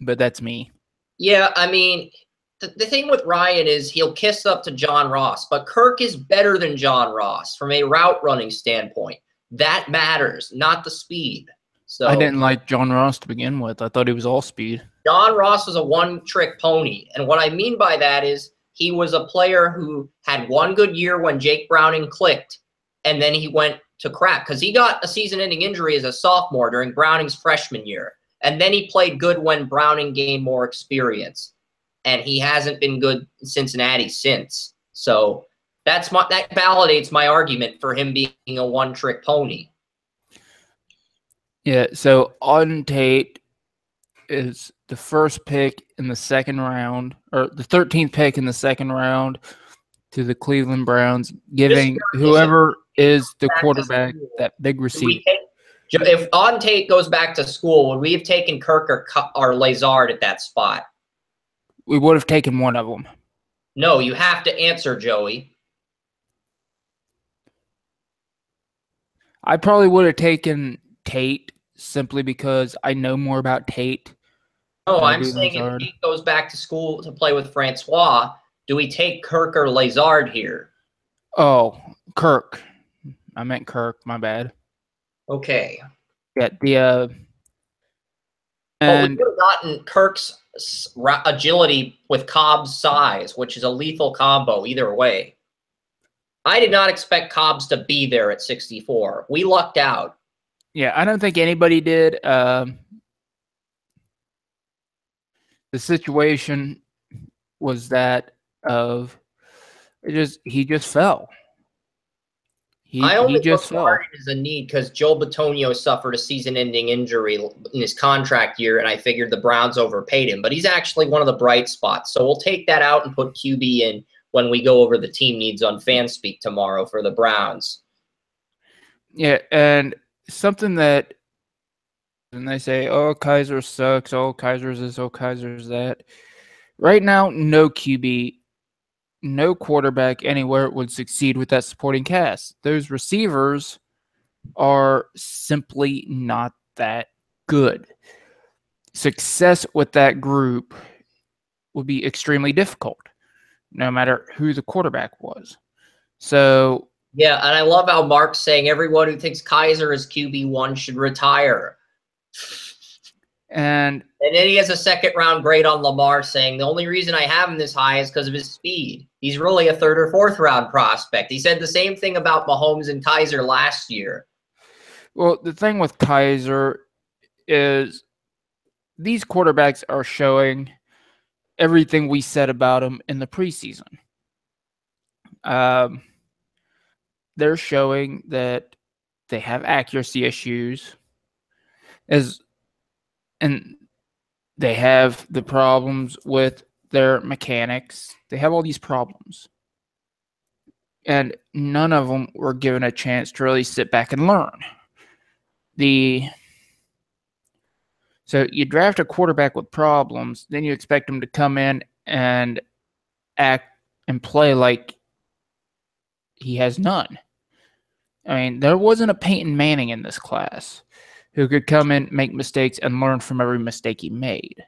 Speaker 1: but that's me.
Speaker 2: Yeah, I mean, the thing with Ryan is he'll kiss up to John Ross, but Kirk is better than John Ross from a route running standpoint. That matters, not the speed. So
Speaker 1: I didn't like John Ross to begin with. I thought he was all speed.
Speaker 2: John Ross was a one-trick pony, and what I mean by that is he was a player who had one good year when Jake Browning clicked, and then he went to crap because he got a season-ending injury as a sophomore during Browning's freshman year, and then he played good when Browning gained more experience. And he hasn't been good in Cincinnati since. So that validates my argument for him being a one-trick pony.
Speaker 1: Yeah, so Auden Tate is the first pick in the second round, or the 13th pick in the second round to the Cleveland Browns, giving whoever is the quarterback that big receiver.
Speaker 2: If Auden Tate goes back to school, would we have taken Kirk or Lazard at that spot?
Speaker 1: We would have taken one of them.
Speaker 2: No, you have to answer, Joey.
Speaker 1: I probably would have taken Tate simply because I know more about Tate.
Speaker 2: No, I'm saying if he goes back to school to play with Francois, do we take Kirk or Lazard here?
Speaker 1: Oh, Kirk. I meant Kirk. My bad.
Speaker 2: Okay.
Speaker 1: Yeah,
Speaker 2: and we would have gotten Kirk's agility with Cobb's size, which is a lethal combo either way. I did not expect Cobbs to be there at 64. We lucked out.
Speaker 1: Yeah, I don't think anybody did. The situation was that of he just fell.
Speaker 2: I only looked at it as a need because Joe Bitonio suffered a season-ending injury in his contract year, and I figured the Browns overpaid him. But he's actually one of the bright spots. So we'll take that out and put QB in. when we go over the team needs on FanSpeak tomorrow for the Browns.
Speaker 1: Yeah, and something that, and they say, oh, Kizer sucks, oh, Kizer's this, oh, Kizer's that. Right now, no QB, no quarterback anywhere would succeed with that supporting cast. Those receivers are simply not that good. Success with that group would be extremely difficult, no matter who the quarterback was. So
Speaker 2: yeah, and I love how Mark's saying everyone who thinks Kizer is QB1 should retire.
Speaker 1: And
Speaker 2: then he has a second-round grade on Lamar, saying the only reason I have him this high is because of his speed. He's really a third or fourth-round prospect. He said the same thing about Mahomes and Kizer last year.
Speaker 1: Well, the thing with Kizer is these quarterbacks are showing everything we said about them in the preseason. They're showing that they have accuracy issues, and they have the problems with their mechanics. They have all these problems. And none of them were given a chance to really sit back and learn. So you draft a quarterback with problems, then you expect him to come in and act and play like he has none. I mean, there wasn't a Peyton Manning in this class who could come in, make mistakes, and learn from every mistake he made.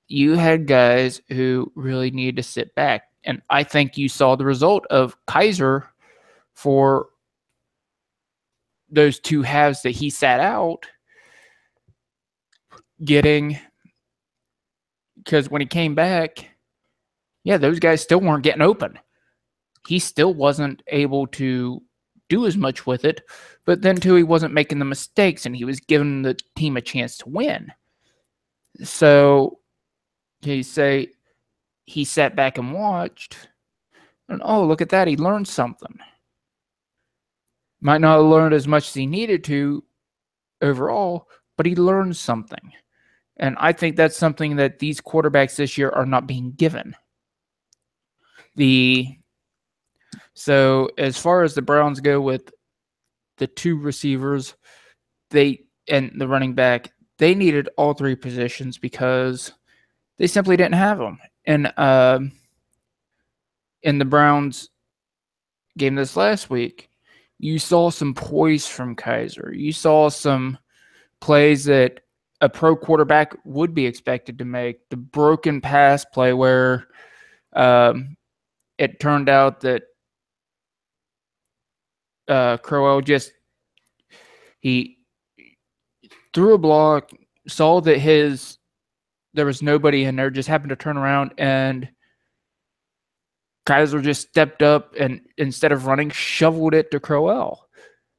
Speaker 1: You had guys who really needed to sit back. And I think you saw the result of Kizer for those two halves that he sat out getting, because when he came back, yeah, those guys still weren't getting open. He still wasn't able to do as much with it, but then too, he wasn't making the mistakes and he was giving the team a chance to win. So you say he sat back and watched, and oh, look at that, he learned something. Might not have learned as much as he needed to overall, but he learned something. And I think that's something that these quarterbacks this year are not being given. So as far as the Browns go with the two receivers, and the running back, they needed all three positions because they simply didn't have them. And in the Browns game this last week, you saw some poise from Kizer. You saw some plays that a pro quarterback would be expected to make. The broken pass play where it turned out that Crowell he threw a block, saw that there was nobody in there, just happened to turn around, and Kizer just stepped up and instead of running, shoveled it to Crowell.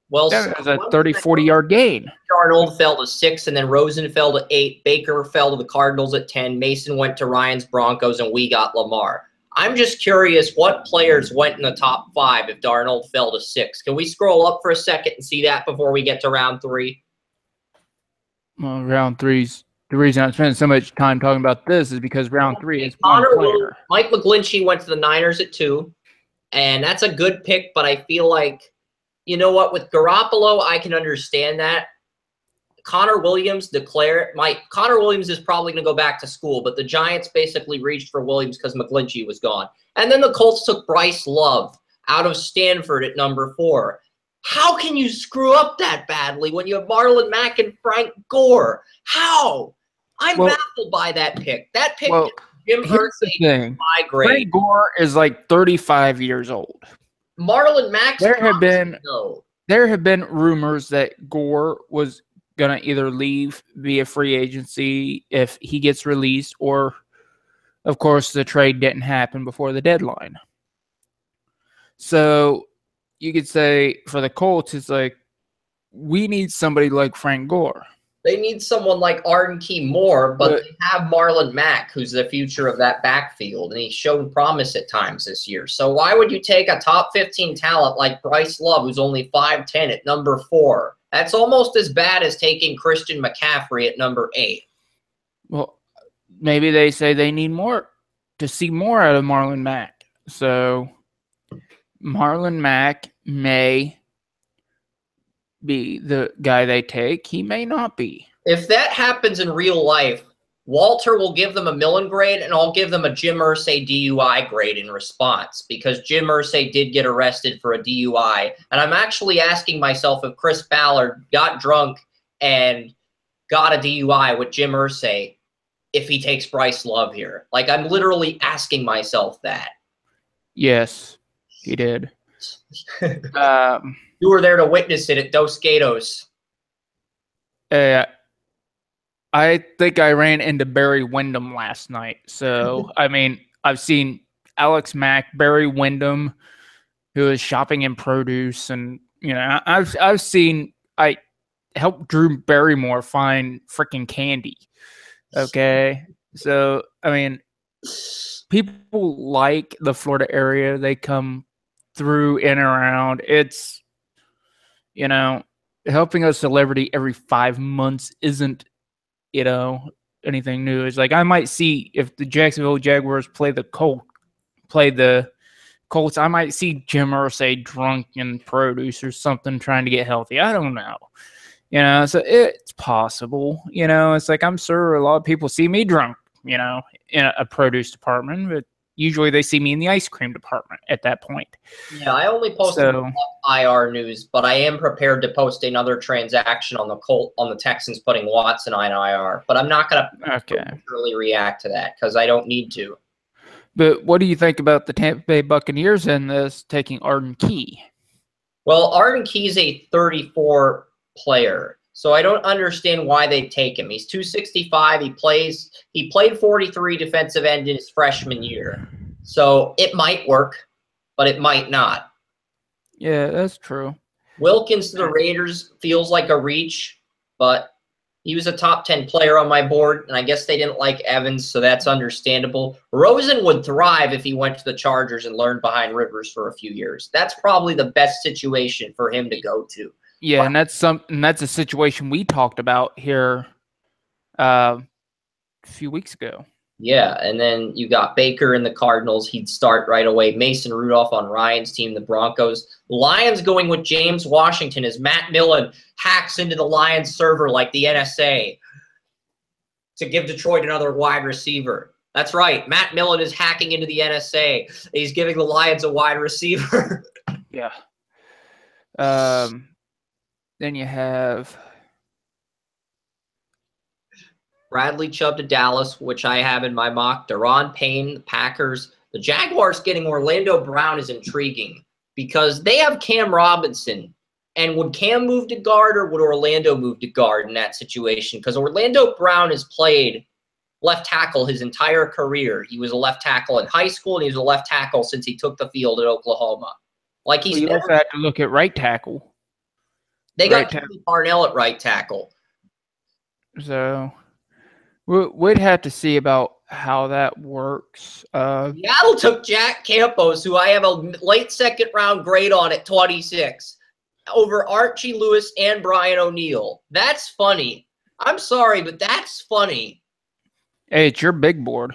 Speaker 2: Well,
Speaker 1: that was a 30, 40-yard gain.
Speaker 2: Darnold fell to 6, and then Rosen fell to 8. Baker fell to the Cardinals at 10. Mason went to Ryan's Broncos, and we got Lamar. I'm just curious what players went in the top 5 if Darnold fell to 6. Can we scroll up for a second and see that before we get to round 3?
Speaker 1: Well, round 3's the reason I'm spending so much time talking about this is because round 3 is one player.
Speaker 2: Mike McGlinchey went to the Niners at 2, and that's a good pick, but I feel like, you know what, with Garoppolo, I can understand that. Connor Williams Connor Williams is probably going to go back to school, but the Giants basically reached for Williams because McGlinchey was gone. And then the Colts took Bryce Love out of Stanford at number 4. How can you screw up that badly when you have Marlon Mack and Frank Gore? How? I'm baffled by that pick. That pick is Jim Irsay, my grade.
Speaker 1: Frank Gore is like 35 years old.
Speaker 2: Marlon Mack's
Speaker 1: there have been rumors that Gore was going to either leave via free agency if he gets released, or, of course, the trade didn't happen before the deadline. So you could say for the Colts, it's like, we need somebody like Frank Gore.
Speaker 2: They need someone like Arden Key Moore, but they have Marlon Mack, who's the future of that backfield, and he's shown promise at times this year. So why would you take a top 15 talent like Bryce Love, who's only 5'10", at number 4? That's almost as bad as taking Christian McCaffrey at number 8.
Speaker 1: Well, maybe they say they need more to see more out of Marlon Mack. So Marlon Mack may be the guy they take. He may not be.
Speaker 2: If that happens in real life, Walter will give them a Millen grade, and I'll give them a Jim Irsay DUI grade in response, because Jim Irsay did get arrested for a DUI. And I'm actually asking myself if Chris Ballard got drunk and got a DUI with Jim Irsay, if he takes Bryce Love here. Like, I'm literally asking myself that.
Speaker 1: Yes, he did.
Speaker 2: You were there to witness it at Dos Gatos.
Speaker 1: I think I ran into Barry Windham last night. So, I mean, I've seen Alex Mack, Barry Windham, who is shopping in produce. And, you know, I've seen, I helped Drew Barrymore find freaking candy. Okay. So, I mean, people like the Florida area. They come through and around. It's, you know, helping a celebrity every 5 months isn't, you know, anything new. It's like I might see if the Jacksonville Jaguars play the Colts, I might see Jim Irsay drunk in produce or something trying to get healthy. I don't know. You know, so it's possible. You know, it's like I'm sure a lot of people see me drunk, you know, in a produce department, but usually they see me in the ice cream department at that point.
Speaker 2: Yeah, I only posted IR news, but I am prepared to post another transaction on the Texans putting Watson on IR. But I'm not going to really react to that because I don't need to.
Speaker 1: But what do you think about the Tampa Bay Buccaneers and this taking Arden Key?
Speaker 2: Well, Arden Key's a 34 player, so I don't understand why they take him. He's 265. He played 43 defensive end in his freshman year. So it might work, but it might not.
Speaker 1: Yeah, that's true.
Speaker 2: Wilkins to the Raiders feels like a reach, but he was a top 10 player on my board, and I guess they didn't like Evans, so that's understandable. Rosen would thrive if he went to the Chargers and learned behind Rivers for a few years. That's probably the best situation for him to go to.
Speaker 1: Yeah, and that's a situation we talked about here a few weeks ago.
Speaker 2: Yeah, and then you got Baker in the Cardinals. He'd start right away. Mason Rudolph on Ryan's team, the Broncos. Lions going with James Washington as Matt Millen hacks into the Lions server like the NSA to give Detroit another wide receiver. That's right. Matt Millen is hacking into the NSA. He's giving the Lions a wide receiver.
Speaker 1: Yeah. Then you have
Speaker 2: Bradley Chubb to Dallas, which I have in my mock. Daron Payne, the Packers. The Jaguars getting Orlando Brown is intriguing because they have Cam Robinson. And would Cam move to guard or would Orlando move to guard in that situation? Because Orlando Brown has played left tackle his entire career. He was a left tackle in high school, and he was a left tackle since he took the field at Oklahoma. Like
Speaker 1: you also have to look at right tackle.
Speaker 2: They got Keith Parnell at right tackle.
Speaker 1: So we'd have to see about how that works.
Speaker 2: Seattle took Jack Campos, who I have a late second-round grade on at 26, over Archie Lewis and Brian O'Neill. That's funny. I'm sorry, but that's funny.
Speaker 1: Hey, it's your big board.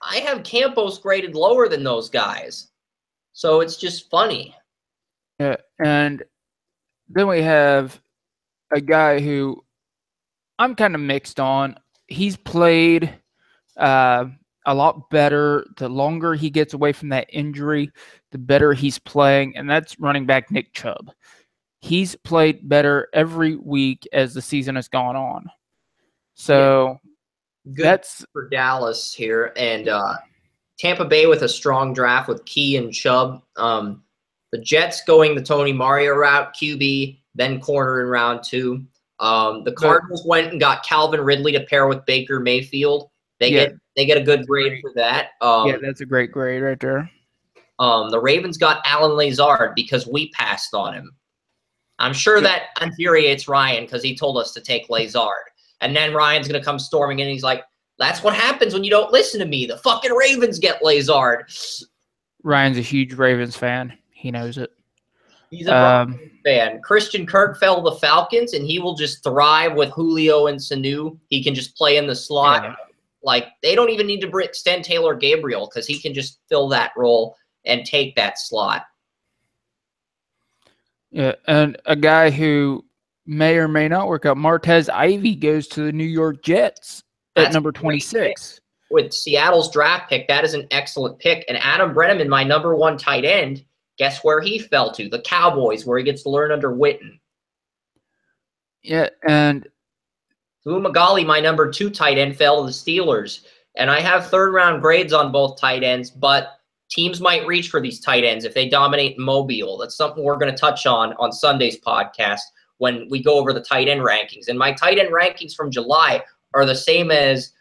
Speaker 2: I have Campos graded lower than those guys. So it's just funny.
Speaker 1: Yeah, and then we have a guy who I'm kind of mixed on. He's played a lot better. The longer he gets away from that injury, the better he's playing, and that's running back Nick Chubb. He's played better every week as the season has gone on. So
Speaker 2: good that's for Dallas here. And Tampa Bay with a strong draft with Key and Chubb. The Jets going the Tony Mario route, QB, then corner in round 2. The Cardinals went and got Calvin Ridley to pair with Baker Mayfield. They get a good grade for that.
Speaker 1: Yeah, that's a great grade right there.
Speaker 2: The Ravens got Alan Lazard because we passed on him. I'm sure that infuriates Ryan because he told us to take Lazard. And then Ryan's going to come storming in and he's like, that's what happens when you don't listen to me. The fucking Ravens get Lazard.
Speaker 1: Ryan's a huge Ravens fan. He knows it.
Speaker 2: He's a Broncos fan. Christian Kirk fell to the Falcons, and he will just thrive with Julio and Sanu. He can just play in the slot. Like, they don't even need to extend Taylor Gabriel because he can just fill that role and take that slot.
Speaker 1: Yeah, and a guy who may or may not work out, Martez Ivy goes to the New York Jets at number 26.
Speaker 2: With Seattle's draft pick, that is an excellent pick. And Adam Brenneman, my number 1 tight end, guess where he fell to? The Cowboys, where he gets to learn under Witten.
Speaker 1: Yeah, and
Speaker 2: Fumagalli, my number 2 tight end, fell to the Steelers. And I have third-round grades on both tight ends, but teams might reach for these tight ends if they dominate Mobile. That's something we're going to touch on Sunday's podcast when we go over the tight end rankings. And my tight end rankings from July are the same as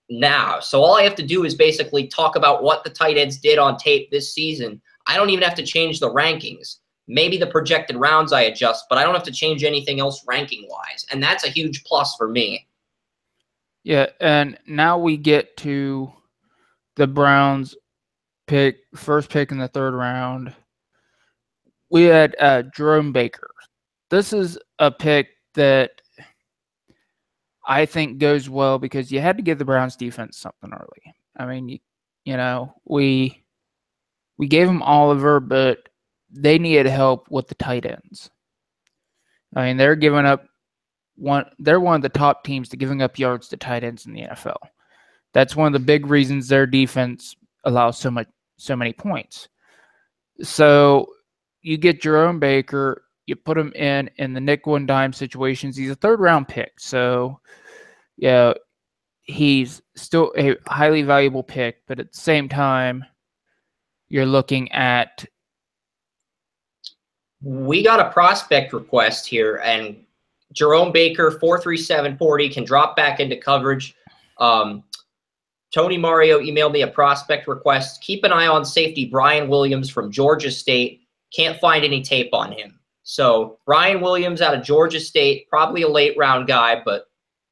Speaker 2: now. So all I have to do is basically talk about what the tight ends did on tape this season. I don't even have to change the rankings. Maybe the projected rounds I adjust, but I don't have to change anything else ranking-wise. And that's a huge plus for me.
Speaker 1: Yeah, and now we get to the Browns first pick in the 3rd round. We had Jerome Baker. This is a pick that I think goes well because you had to give the Browns defense something early. I mean, you know, we gave them Oliver, but they needed help with the tight ends. I mean, they're giving up they're one of the top teams to giving up yards to tight ends in the NFL. That's one of the big reasons their defense allows so many points. So you get Jerome Baker, you put him in the nickel and dime situations. He's a 3rd-round pick, so yeah, he's still a highly valuable pick. But at the same time, you're looking at.
Speaker 2: We got a prospect request here, and Jerome Baker, 4.3740, can drop back into coverage. Tony Mario emailed me a prospect request. Keep an eye on safety Brian Williams from Georgia State. Can't find any tape on him. So Brian Williams out of Georgia State, probably a late-round guy, but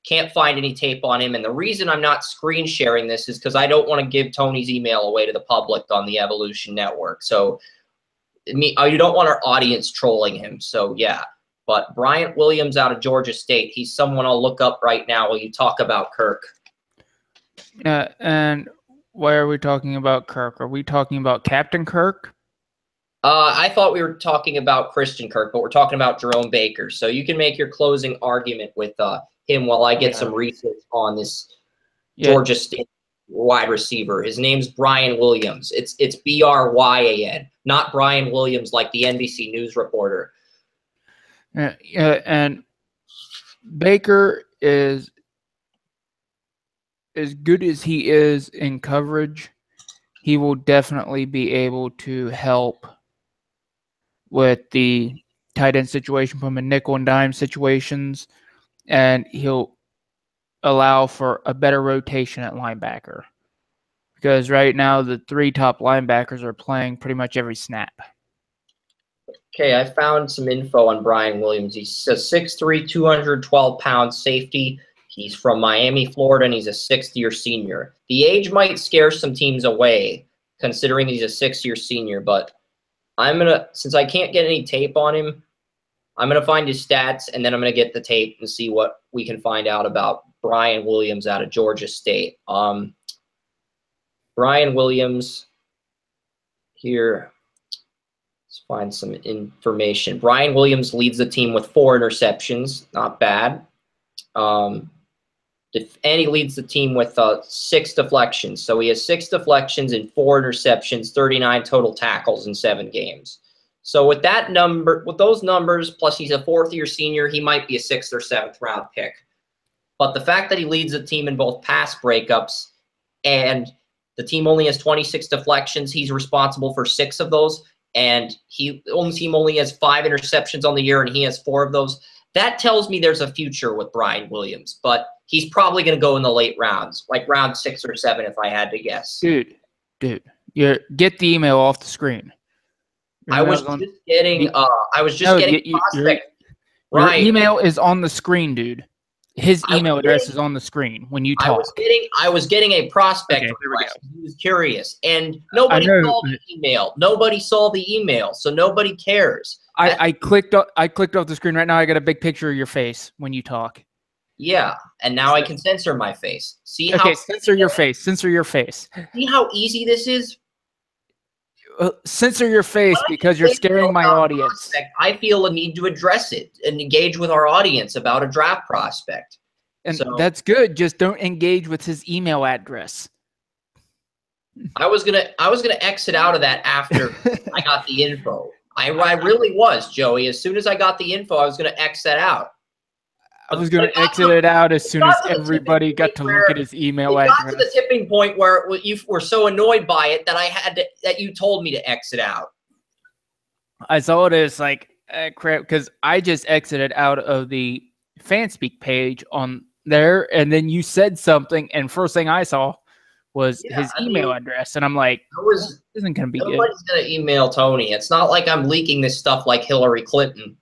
Speaker 2: can't find any tape on him. And the reason I'm not screen sharing this is because I don't want to give Tony's email away to the public on the Evolution Network. So you don't want our audience trolling him. So, yeah. But Bryant Williams out of Georgia State, he's someone I'll look up right now while you talk about Kirk.
Speaker 1: Yeah, and why are we talking about Kirk? Are we talking about Captain Kirk?
Speaker 2: I thought we were talking about Christian Kirk, but we're talking about Jerome Baker. So you can make your closing argument with him while I get some research on this Georgia State wide receiver. His name's Brian Williams. It's Bryan, not Brian Williams like the NBC News reporter.
Speaker 1: And Baker is as good as he is in coverage. He will definitely be able to help with the tight end situation from a nickel and dime situations, and he'll allow for a better rotation at linebacker because right now the 3 top linebackers are playing pretty much every snap.
Speaker 2: Okay, I found some info on Brian Williams. He's a 6'3", 212-pound safety. He's from Miami, Florida, and he's a 6th-year senior. The age might scare some teams away, considering he's a 6th-year senior, but since I can't get any tape on him, I'm going to find his stats, and then I'm going to get the tape and see what we can find out about Brian Williams out of Georgia State. Brian Williams here. Let's find some information. Brian Williams leads the team with 4 interceptions. Not bad. And he leads the team with 6 deflections. So he has 6 deflections and 4 interceptions, 39 total tackles in 7 games. So with those numbers, plus he's a 4th-year senior, he might be a 6th or 7th round pick. But the fact that he leads the team in both pass breakups and the team only has 26 deflections, he's responsible for 6 of those, and the team only has 5 interceptions on the year, and he has 4 of those. That tells me there's a future with Brian Williams, but he's probably going to go in the late rounds, like round 6 or 7 if I had to guess.
Speaker 1: Dude, get the email off the screen.
Speaker 2: I was just getting prospect.
Speaker 1: Your email is on the screen, dude. His email address is on the screen when you talk.
Speaker 2: I was getting a prospect request. He was curious, and nobody saw the email. Nobody saw the email, so nobody cares.
Speaker 1: I clicked off the screen right now. I got a big picture of your face when you talk.
Speaker 2: Yeah, and now I can censor my face. See
Speaker 1: Okay,
Speaker 2: how
Speaker 1: censor your face. Censor your face.
Speaker 2: see how easy this is?
Speaker 1: Censor your face
Speaker 2: When I
Speaker 1: because you're
Speaker 2: think
Speaker 1: scaring my
Speaker 2: about
Speaker 1: audience.
Speaker 2: prospect, I feel a need to address it and engage with our audience about a draft prospect.
Speaker 1: And
Speaker 2: So
Speaker 1: that's good. Just don't engage with his email address.
Speaker 2: I was gonna exit out of that after I got the info. I really was, Joey. As soon as I got the info, I was gonna exit out.
Speaker 1: I was going to exit it out as soon as everybody got to look at his email
Speaker 2: it
Speaker 1: address.
Speaker 2: got to the tipping point where you were so annoyed by it that that you told me to exit out.
Speaker 1: I saw it as like crap because I just exited out of the Fanspeak page on there, and then you said something, and first thing I saw was his email address, and I'm like, this isn't going to be good.
Speaker 2: Nobody's going to email Tony. It's not like I'm leaking this stuff like Hillary Clinton.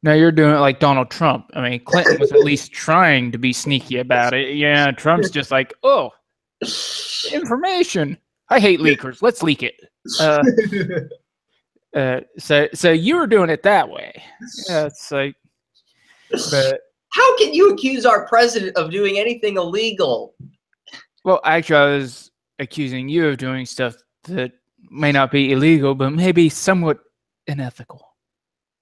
Speaker 1: No, you're doing it like Donald Trump. I mean, Clinton was at least trying to be sneaky about it. Yeah, Trump's just like, oh, information. I hate leakers. Let's leak it. So you were doing it that way. Yeah, it's like, but
Speaker 2: how can you accuse our president of doing anything illegal?
Speaker 1: Well, actually, I was accusing you of doing stuff that may not be illegal, but maybe somewhat unethical.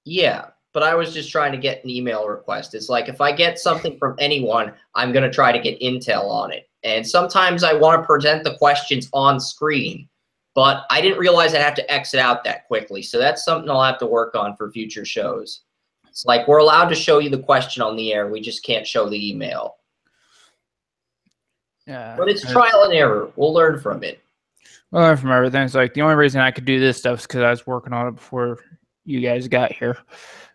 Speaker 2: Yeah. But I was just trying to get an email request. It's like if I get something from anyone, I'm going to try to get intel on it. And sometimes I want to present the questions on screen, but I didn't realize I'd have to exit out that quickly. So that's something I'll have to work on for future shows. It's like we're allowed to show you the question on the air. We just can't show the email.
Speaker 1: Yeah.
Speaker 2: But it's trial and error. We'll learn from it.
Speaker 1: We'll learn from everything. It's like the only reason I could do this stuff is because I was working on it before you guys got here.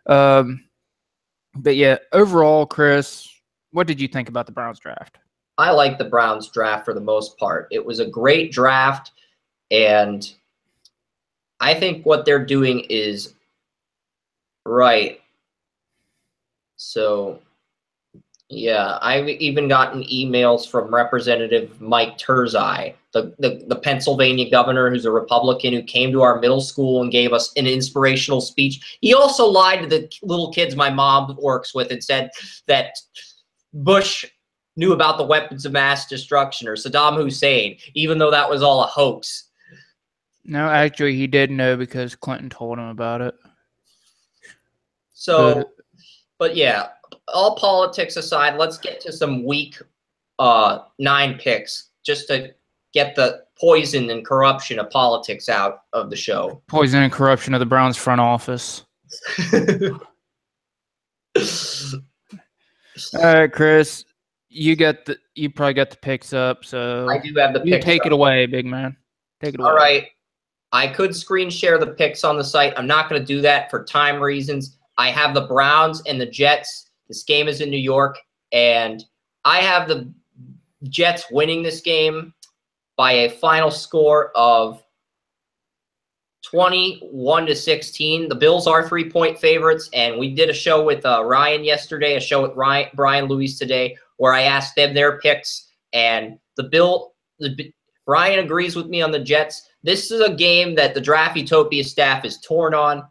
Speaker 1: But yeah, overall, Chris, what did you think about the Browns draft?
Speaker 2: I like the Browns draft for the most part. It was a great draft, and I think what they're doing is right. So, yeah, I've even gotten emails from Representative Mike Turzai, the Pennsylvania governor who's a Republican who came to our middle school and gave us an inspirational speech. He also lied to the little kids my mom works with and said that Bush knew about the weapons of mass destruction or Saddam Hussein, even though that was all a hoax.
Speaker 1: No, actually, he did know because Clinton told him about it.
Speaker 2: So, but yeah, all politics aside, let's get to some week 9 picks just to get the poison and corruption of politics out of the show.
Speaker 1: Poison and corruption of the Browns front office. All right, Chris, you probably got the picks up, so
Speaker 2: I do have the picks.
Speaker 1: You take it away, big man. Take it away.
Speaker 2: All right. I could screen share the picks on the site. I'm not going to do that for time reasons. I have the Browns and the Jets. This game is in New York, and I have the Jets winning this game by a final score of 21-16. The Bills are 3-point favorites, and we did a show with Ryan yesterday, a show with Brian Luis today, where I asked them their picks, and Ryan agrees with me on the Jets. This is a game that the Draft Utopia staff is torn on,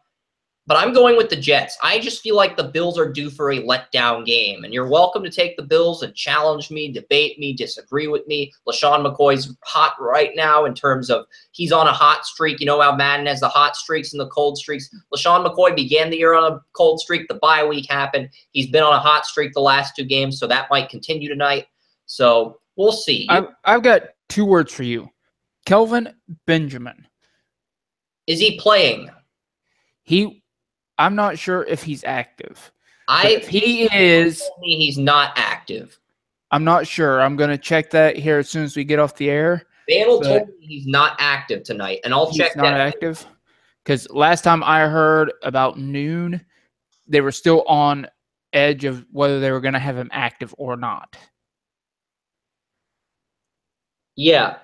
Speaker 2: but I'm going with the Jets. I just feel like the Bills are due for a letdown game, and you're welcome to take the Bills and challenge me, debate me, disagree with me. LaShawn McCoy's hot right now in terms of he's on a hot streak. You know how Madden has the hot streaks and the cold streaks. LaShawn McCoy began the year on a cold streak. The bye week happened. He's been on a hot streak the last 2 games, so that might continue tonight. So we'll see.
Speaker 1: I've got 2 words for you. Kelvin Benjamin.
Speaker 2: Is he playing?
Speaker 1: I'm not sure if he's active.
Speaker 2: If
Speaker 1: he is,
Speaker 2: he's not active.
Speaker 1: I'm not sure. I'm going to check that here as soon as we get off the air.
Speaker 2: Bandel told me he's not active tonight, and I'll check that.
Speaker 1: He's not active? Because last time I heard about noon, they were still on edge of whether they were going to have him active or not.
Speaker 2: Yeah.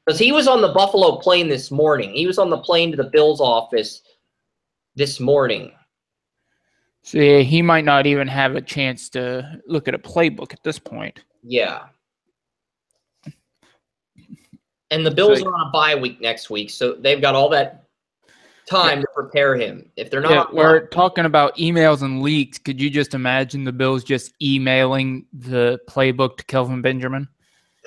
Speaker 2: Because he was on the Buffalo plane this morning. He was on the plane to the Bills office this morning.
Speaker 1: So yeah, he might not even have a chance to look at a playbook at this point.
Speaker 2: Yeah. And the Bills are on a bye week next week, so they've got all that time to prepare him. If they're not,
Speaker 1: yeah, we're talking about emails and leaks. Could you just imagine the Bills just emailing the playbook to Kelvin Benjamin?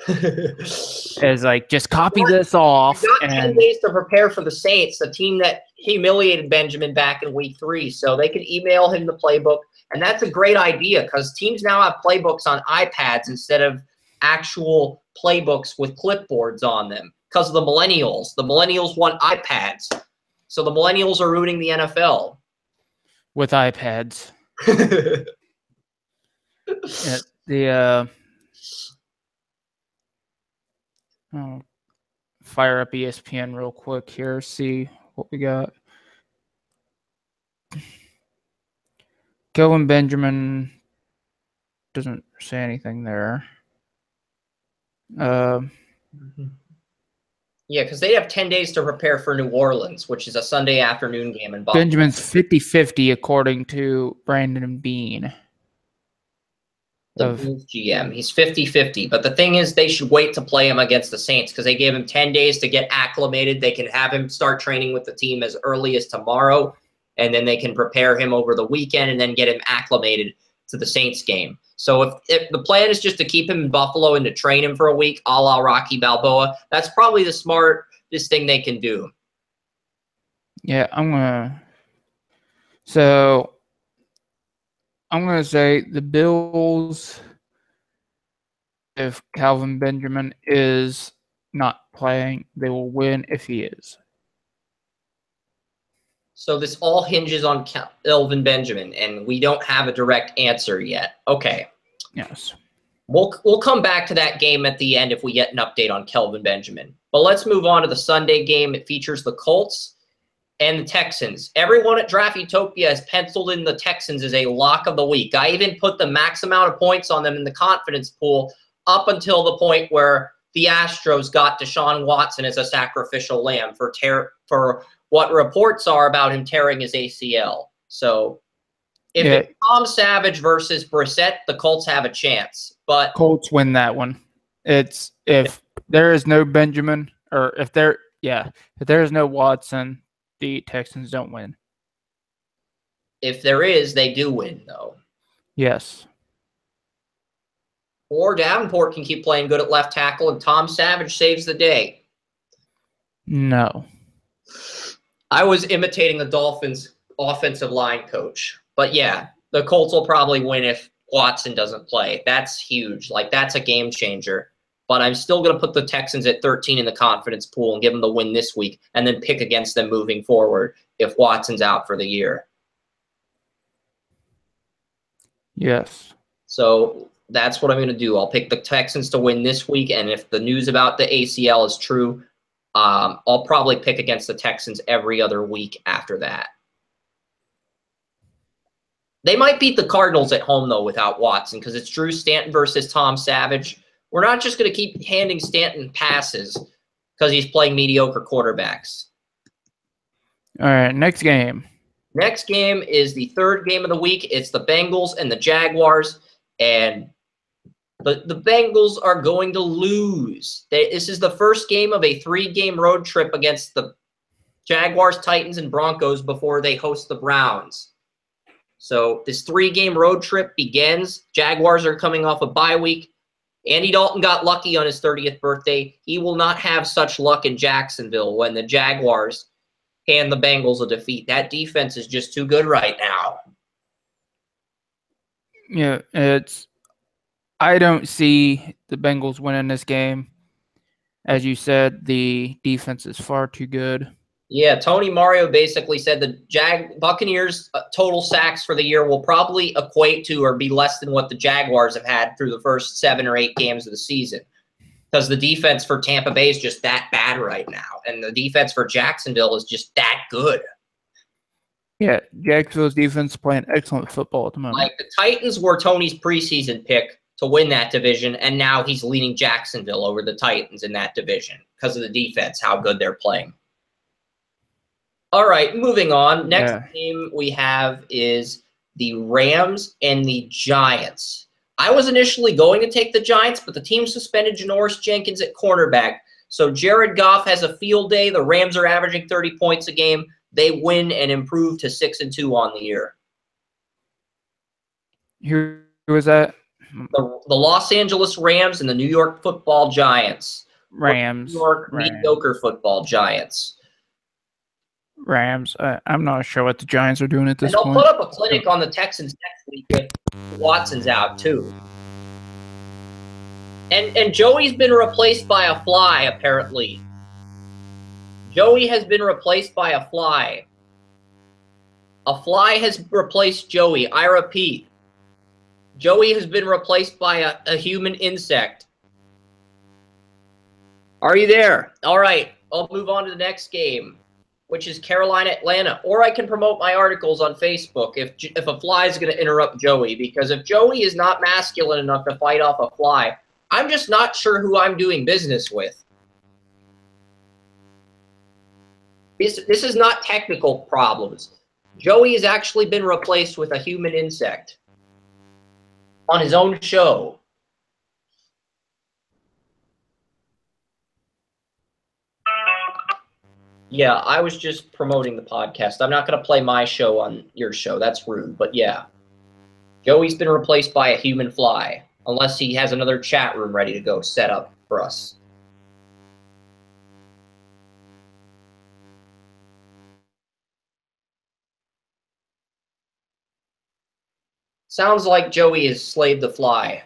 Speaker 1: As like, just copy this off.
Speaker 2: We got 10 days to prepare for the Saints, the team that humiliated Benjamin back in week 3. So they could email him the playbook. And that's a great idea because teams now have playbooks on iPads instead of actual playbooks with clipboards on them because of the millennials. The millennials want iPads. So the millennials are ruining the NFL.
Speaker 1: With iPads. Yeah, fire up ESPN real quick here, see what we got. Kelvin Benjamin doesn't say anything there.
Speaker 2: Yeah, because they have 10 days to prepare for New Orleans, which is a Sunday afternoon game in Buffalo.
Speaker 1: Benjamin's 50-50 according to Brandon Beane.
Speaker 2: The Bills GM. He's 50-50. But the thing is, they should wait to play him against the Saints because they gave him 10 days to get acclimated. They can have him start training with the team as early as tomorrow, and then they can prepare him over the weekend and then get him acclimated to the Saints game. So if the plan is just to keep him in Buffalo and to train him for a week, a la Rocky Balboa, that's probably the smartest thing they can do.
Speaker 1: Yeah, I'm going to say the Bills, if Kelvin Benjamin is not playing, they will win if he is.
Speaker 2: So this all hinges on Kelvin Benjamin, and we don't have a direct answer yet. Okay.
Speaker 1: Yes.
Speaker 2: We'll come back to that game at the end if we get an update on Kelvin Benjamin. But let's move on to the Sunday game. It features the Colts and the Texans. Everyone at Draft Utopia has penciled in the Texans as a lock of the week. I even put the max amount of points on them in the confidence pool up until the point where the Astros got Deshaun Watson as a sacrificial lamb for what reports are about him tearing his ACL. So if it's Tom Savage versus Brissett, the Colts have a chance. But
Speaker 1: Colts win that one. It's if there is no Benjamin, or if there is no Watson, the Texans don't win.
Speaker 2: If there is, they do win, though.
Speaker 1: Yes.
Speaker 2: Or Davenport can keep playing good at left tackle, and Tom Savage saves the day.
Speaker 1: No.
Speaker 2: I was imitating the Dolphins' offensive line coach. But, yeah, the Colts will probably win if Watson doesn't play. That's huge. Like, that's a game changer. But I'm still going to put the Texans at 13 in the confidence pool and give them the win this week and then pick against them moving forward if Watson's out for the year.
Speaker 1: Yes.
Speaker 2: So that's what I'm going to do. I'll pick the Texans to win this week, and if the news about the ACL is true, I'll probably pick against the Texans every other week after that. They might beat the Cardinals at home, though, without Watson because it's Drew Stanton versus Tom Savage. We're not just going to keep handing Stanton passes because he's playing mediocre quarterbacks.
Speaker 1: All right, next game.
Speaker 2: Next game is the third game of the week. It's the Bengals and the Jaguars, and the Bengals are going to lose. This is the first game of a 3-game road trip against the Jaguars, Titans, and Broncos before they host the Browns. So this 3-game road trip begins. Jaguars are coming off a bye week. Andy Dalton got lucky on his 30th birthday. He will not have such luck in Jacksonville when the Jaguars hand the Bengals a defeat. That defense is just too good right now.
Speaker 1: Yeah, I don't see the Bengals winning this game. As you said, the defense is far too good.
Speaker 2: Yeah, Tony Mario basically said the Buccaneers' total sacks for the year will probably equate to or be less than what the Jaguars have had through the first 7 or 8 games of the season. Because the defense for Tampa Bay is just that bad right now. And the defense for Jacksonville is just that good.
Speaker 1: Yeah, Jacksonville's defense is playing excellent football at the moment.
Speaker 2: Like, the Titans were Tony's preseason pick to win that division, and now he's leading Jacksonville over the Titans in that division because of the defense, how good they're playing. All right, moving on. Next game we have is the Rams and the Giants. I was initially going to take the Giants, but the team suspended Janoris Jenkins at cornerback. So Jared Goff has a field day. The Rams are averaging 30 points a game. they win and improve to 6-2 on the year.
Speaker 1: Who was that?
Speaker 2: The Los Angeles Rams and the New York Football Giants.
Speaker 1: Rams.
Speaker 2: New York
Speaker 1: Rams.
Speaker 2: mediocre football Giants.
Speaker 1: Rams. I'm not sure what the Giants are doing at this
Speaker 2: and they'll
Speaker 1: point.
Speaker 2: put up a clinic on the Texans next week if Watson's out too. And Joey's been replaced by a fly, apparently. Joey has been replaced by a fly. A fly has replaced Joey. I repeat. Joey has been replaced by a human insect. Are you there? All right. I'll move on to the next game, which is Carolina-Atlanta. Or I can promote my articles on Facebook if a fly is going to interrupt Joey. Because if Joey is not masculine enough to fight off a fly, I'm just not sure who I'm doing business with. This is not technical problems. Joey has actually been replaced with a human insect on his own show. Yeah, I was just promoting the podcast. I'm not going to play my show on your show. That's rude, but yeah. Joey's been replaced by a human fly, unless he has another chat room ready to go set up for us. Sounds like Joey has slayed the fly.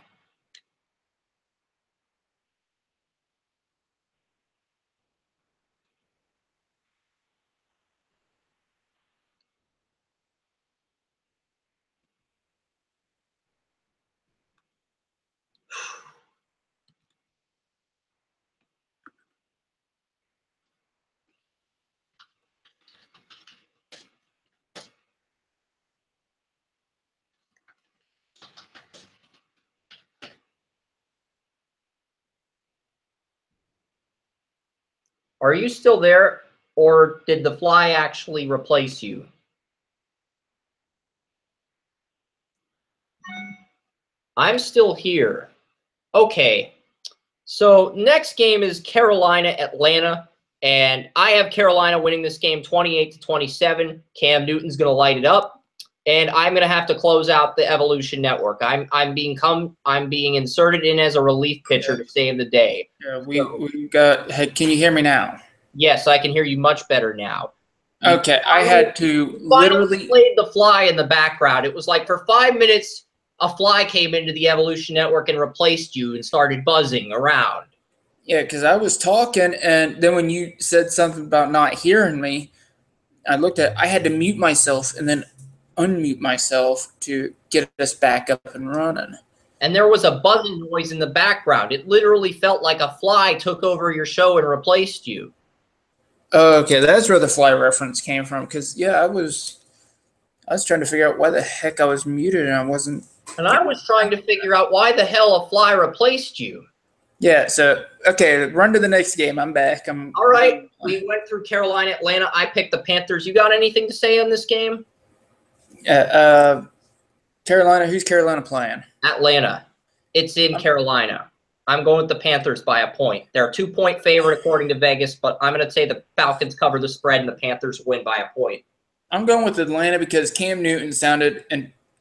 Speaker 2: Are you still there, or did the fly actually replace you? I'm still here. Okay. So next game is Carolina-Atlanta, and I have Carolina winning this game 28-27. Cam Newton's going to light it up, and I'm going to have to close out the Evolution Network. I'm being inserted in as a relief pitcher to save the day.
Speaker 1: Yeah, we got. Hey, can you hear me now?
Speaker 2: Yes, I can hear you much better now.
Speaker 1: Okay, I had to literally
Speaker 2: played the fly in the background. It was like for 5 minutes, a fly came into the Evolution Network and replaced you and started buzzing around.
Speaker 1: Yeah, because I was talking, and then when you said something about not hearing me, I had to mute myself and then unmute myself to get us back up and running.
Speaker 2: And there was a buzzing noise in the background. It literally felt like a fly took over your show and replaced you.
Speaker 1: Okay, that's where the fly reference came from. Because I was trying to figure out why the heck I was muted and I wasn't.
Speaker 2: And I was trying to figure out why the hell a fly replaced you.
Speaker 1: Yeah. So okay, run to the next game. I'm back.
Speaker 2: All right. We went through Carolina, Atlanta. I picked the Panthers. You got anything to say on this game?
Speaker 1: Carolina. Who's Carolina playing?
Speaker 2: Atlanta. It's in Carolina. I'm going with the Panthers by a point. They're a 2-point favorite according to Vegas, but I'm going to say the Falcons cover the spread and the Panthers win by a point.
Speaker 1: I'm going with Atlanta because Cam Newton sounded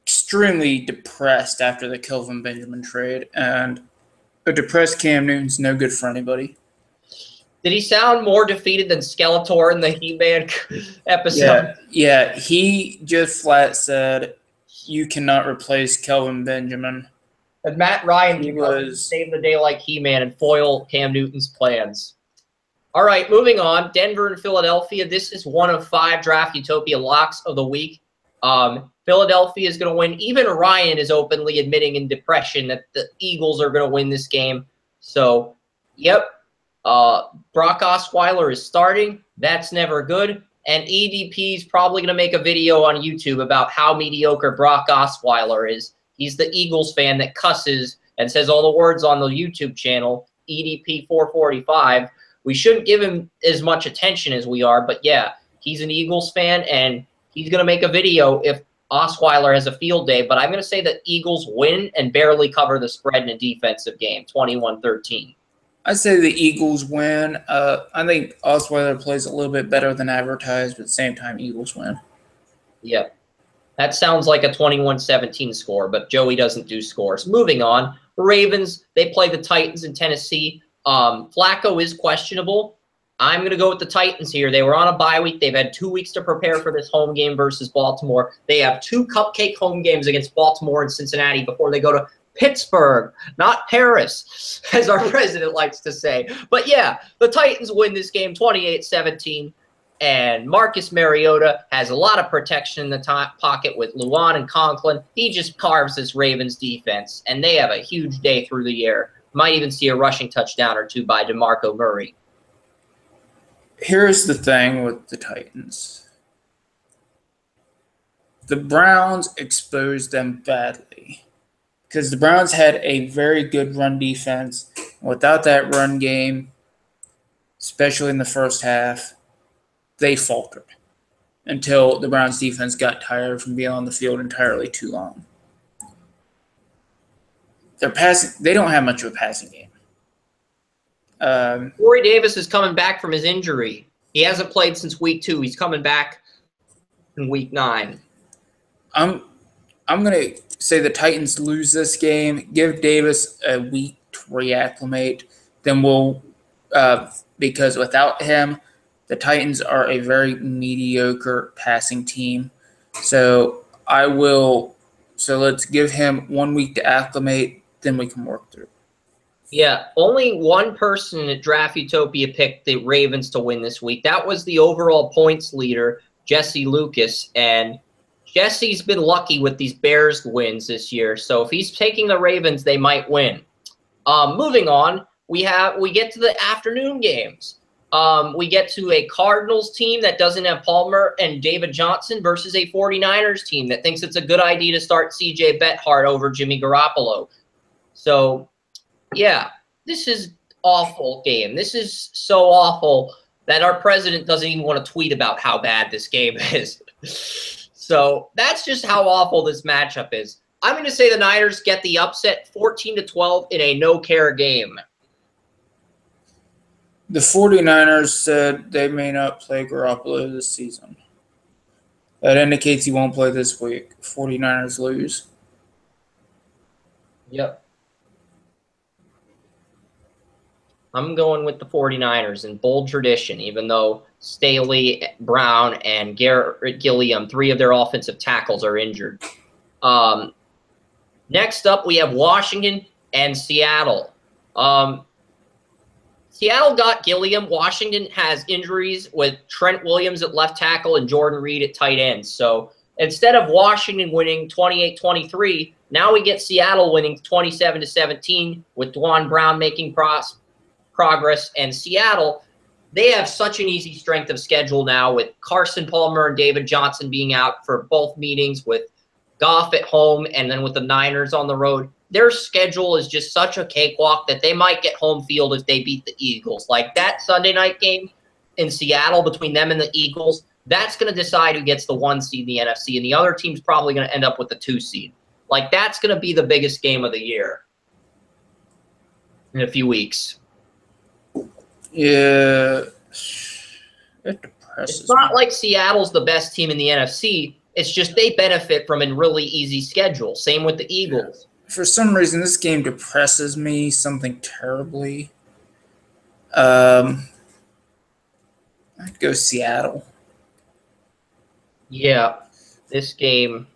Speaker 1: extremely depressed after the Kelvin Benjamin trade, and a depressed Cam Newton's no good for anybody.
Speaker 2: Did he sound more defeated than Skeletor in the He-Man episode?
Speaker 1: Yeah, he just flat said, you cannot replace Kelvin Benjamin.
Speaker 2: And Matt Ryan can save the day like He-Man and foil Cam Newton's plans. All right, moving on. Denver and Philadelphia. This is one of 5 Draft Utopia locks of the week. Philadelphia is going to win. Even Ryan is openly admitting in depression that the Eagles are going to win this game. So, yep. Brock Osweiler is starting. That's never good. And EDP is probably going to make a video on YouTube about how mediocre Brock Osweiler is. He's the Eagles fan that cusses and says all the words on the YouTube channel, EDP 445. We shouldn't give him as much attention as we are, but yeah, he's an Eagles fan, and he's going to make a video if Osweiler has a field day. But I'm going to say that Eagles win and barely cover the spread in a defensive game, 21-13.
Speaker 1: I say the Eagles win. I think Osweiler plays a little bit better than advertised, but at the same time, Eagles win.
Speaker 2: Yep. That sounds like a 21-17 score, but Joey doesn't do scores. Moving on, Ravens, they play the Titans in Tennessee. Flacco is questionable. I'm going to go with the Titans here. They were on a bye week. They've had 2 weeks to prepare for this home game versus Baltimore. They have 2 cupcake home games against Baltimore and Cincinnati before they go to Pittsburgh, not Paris, as our president likes to say. But yeah, the Titans win this game 28-17. And Marcus Mariota has a lot of protection in the pocket with Luan and Conklin. He just carves this Ravens defense, and they have a huge day through the air. Might even see a rushing touchdown or 2 by DeMarco Murray.
Speaker 1: Here's the thing with the Titans. The Browns exposed them badly because the Browns had a very good run defense. Without that run game, especially in the first half, they faltered until the Browns defense got tired from being on the field entirely too long. They don't have much of a passing game.
Speaker 2: Corey Davis is coming back from his injury. He hasn't played since week 2. He's coming back in week 9.
Speaker 1: I'm going to say the Titans lose this game. Give Davis a week to reacclimate. Then we'll because without him, the Titans are a very mediocre passing team. So let's give him 1 week to acclimate, then we can work through.
Speaker 2: Yeah, only one person at Draft Utopia picked the Ravens to win this week. That was the overall points leader, Jesse Lucas. And Jesse's been lucky with these Bears wins this year. So if he's taking the Ravens, they might win. Moving on, we get to the afternoon games. We get to a Cardinals team that doesn't have Palmer and David Johnson versus a 49ers team that thinks it's a good idea to start C.J. Beathard over Jimmy Garoppolo. So, yeah, this is awful game. This is so awful that our president doesn't even want to tweet about how bad this game is. So that's just how awful this matchup is. I'm going to say the Niners get the upset 14-12 in a no-care game.
Speaker 1: The 49ers said they may not play Garoppolo this season. That indicates he won't play this week. 49ers lose.
Speaker 2: Yep. I'm going with the 49ers in bold tradition, even though Staley, Brown, and Garrett Gilliam, 3 of their offensive tackles, are injured. Next up, we have Washington and Seattle. Seattle got Gilliam. Washington has injuries with Trent Williams at left tackle and Jordan Reed at tight end. So instead of Washington winning 28-23, now we get Seattle winning 27-17 with Dwan Brown making progress. And Seattle, they have such an easy strength of schedule now with Carson Palmer and David Johnson being out for both meetings, with Goff at home and then with the Niners on the road. Their schedule is just such a cakewalk that they might get home field if they beat the Eagles. Like that Sunday night game in Seattle between them and the Eagles, that's going to decide who gets the 1 seed in the NFC, and the other team's probably going to end up with the 2 seed. Like that's going to be the biggest game of the year in a few weeks.
Speaker 1: Yeah, it depresses
Speaker 2: It's not like Seattle's the best team in the NFC. It's just they benefit from a really easy schedule. Same with the Eagles.
Speaker 1: Yeah. For some reason, this game depresses me something terribly. I'd go Seattle.
Speaker 2: Yeah, this game,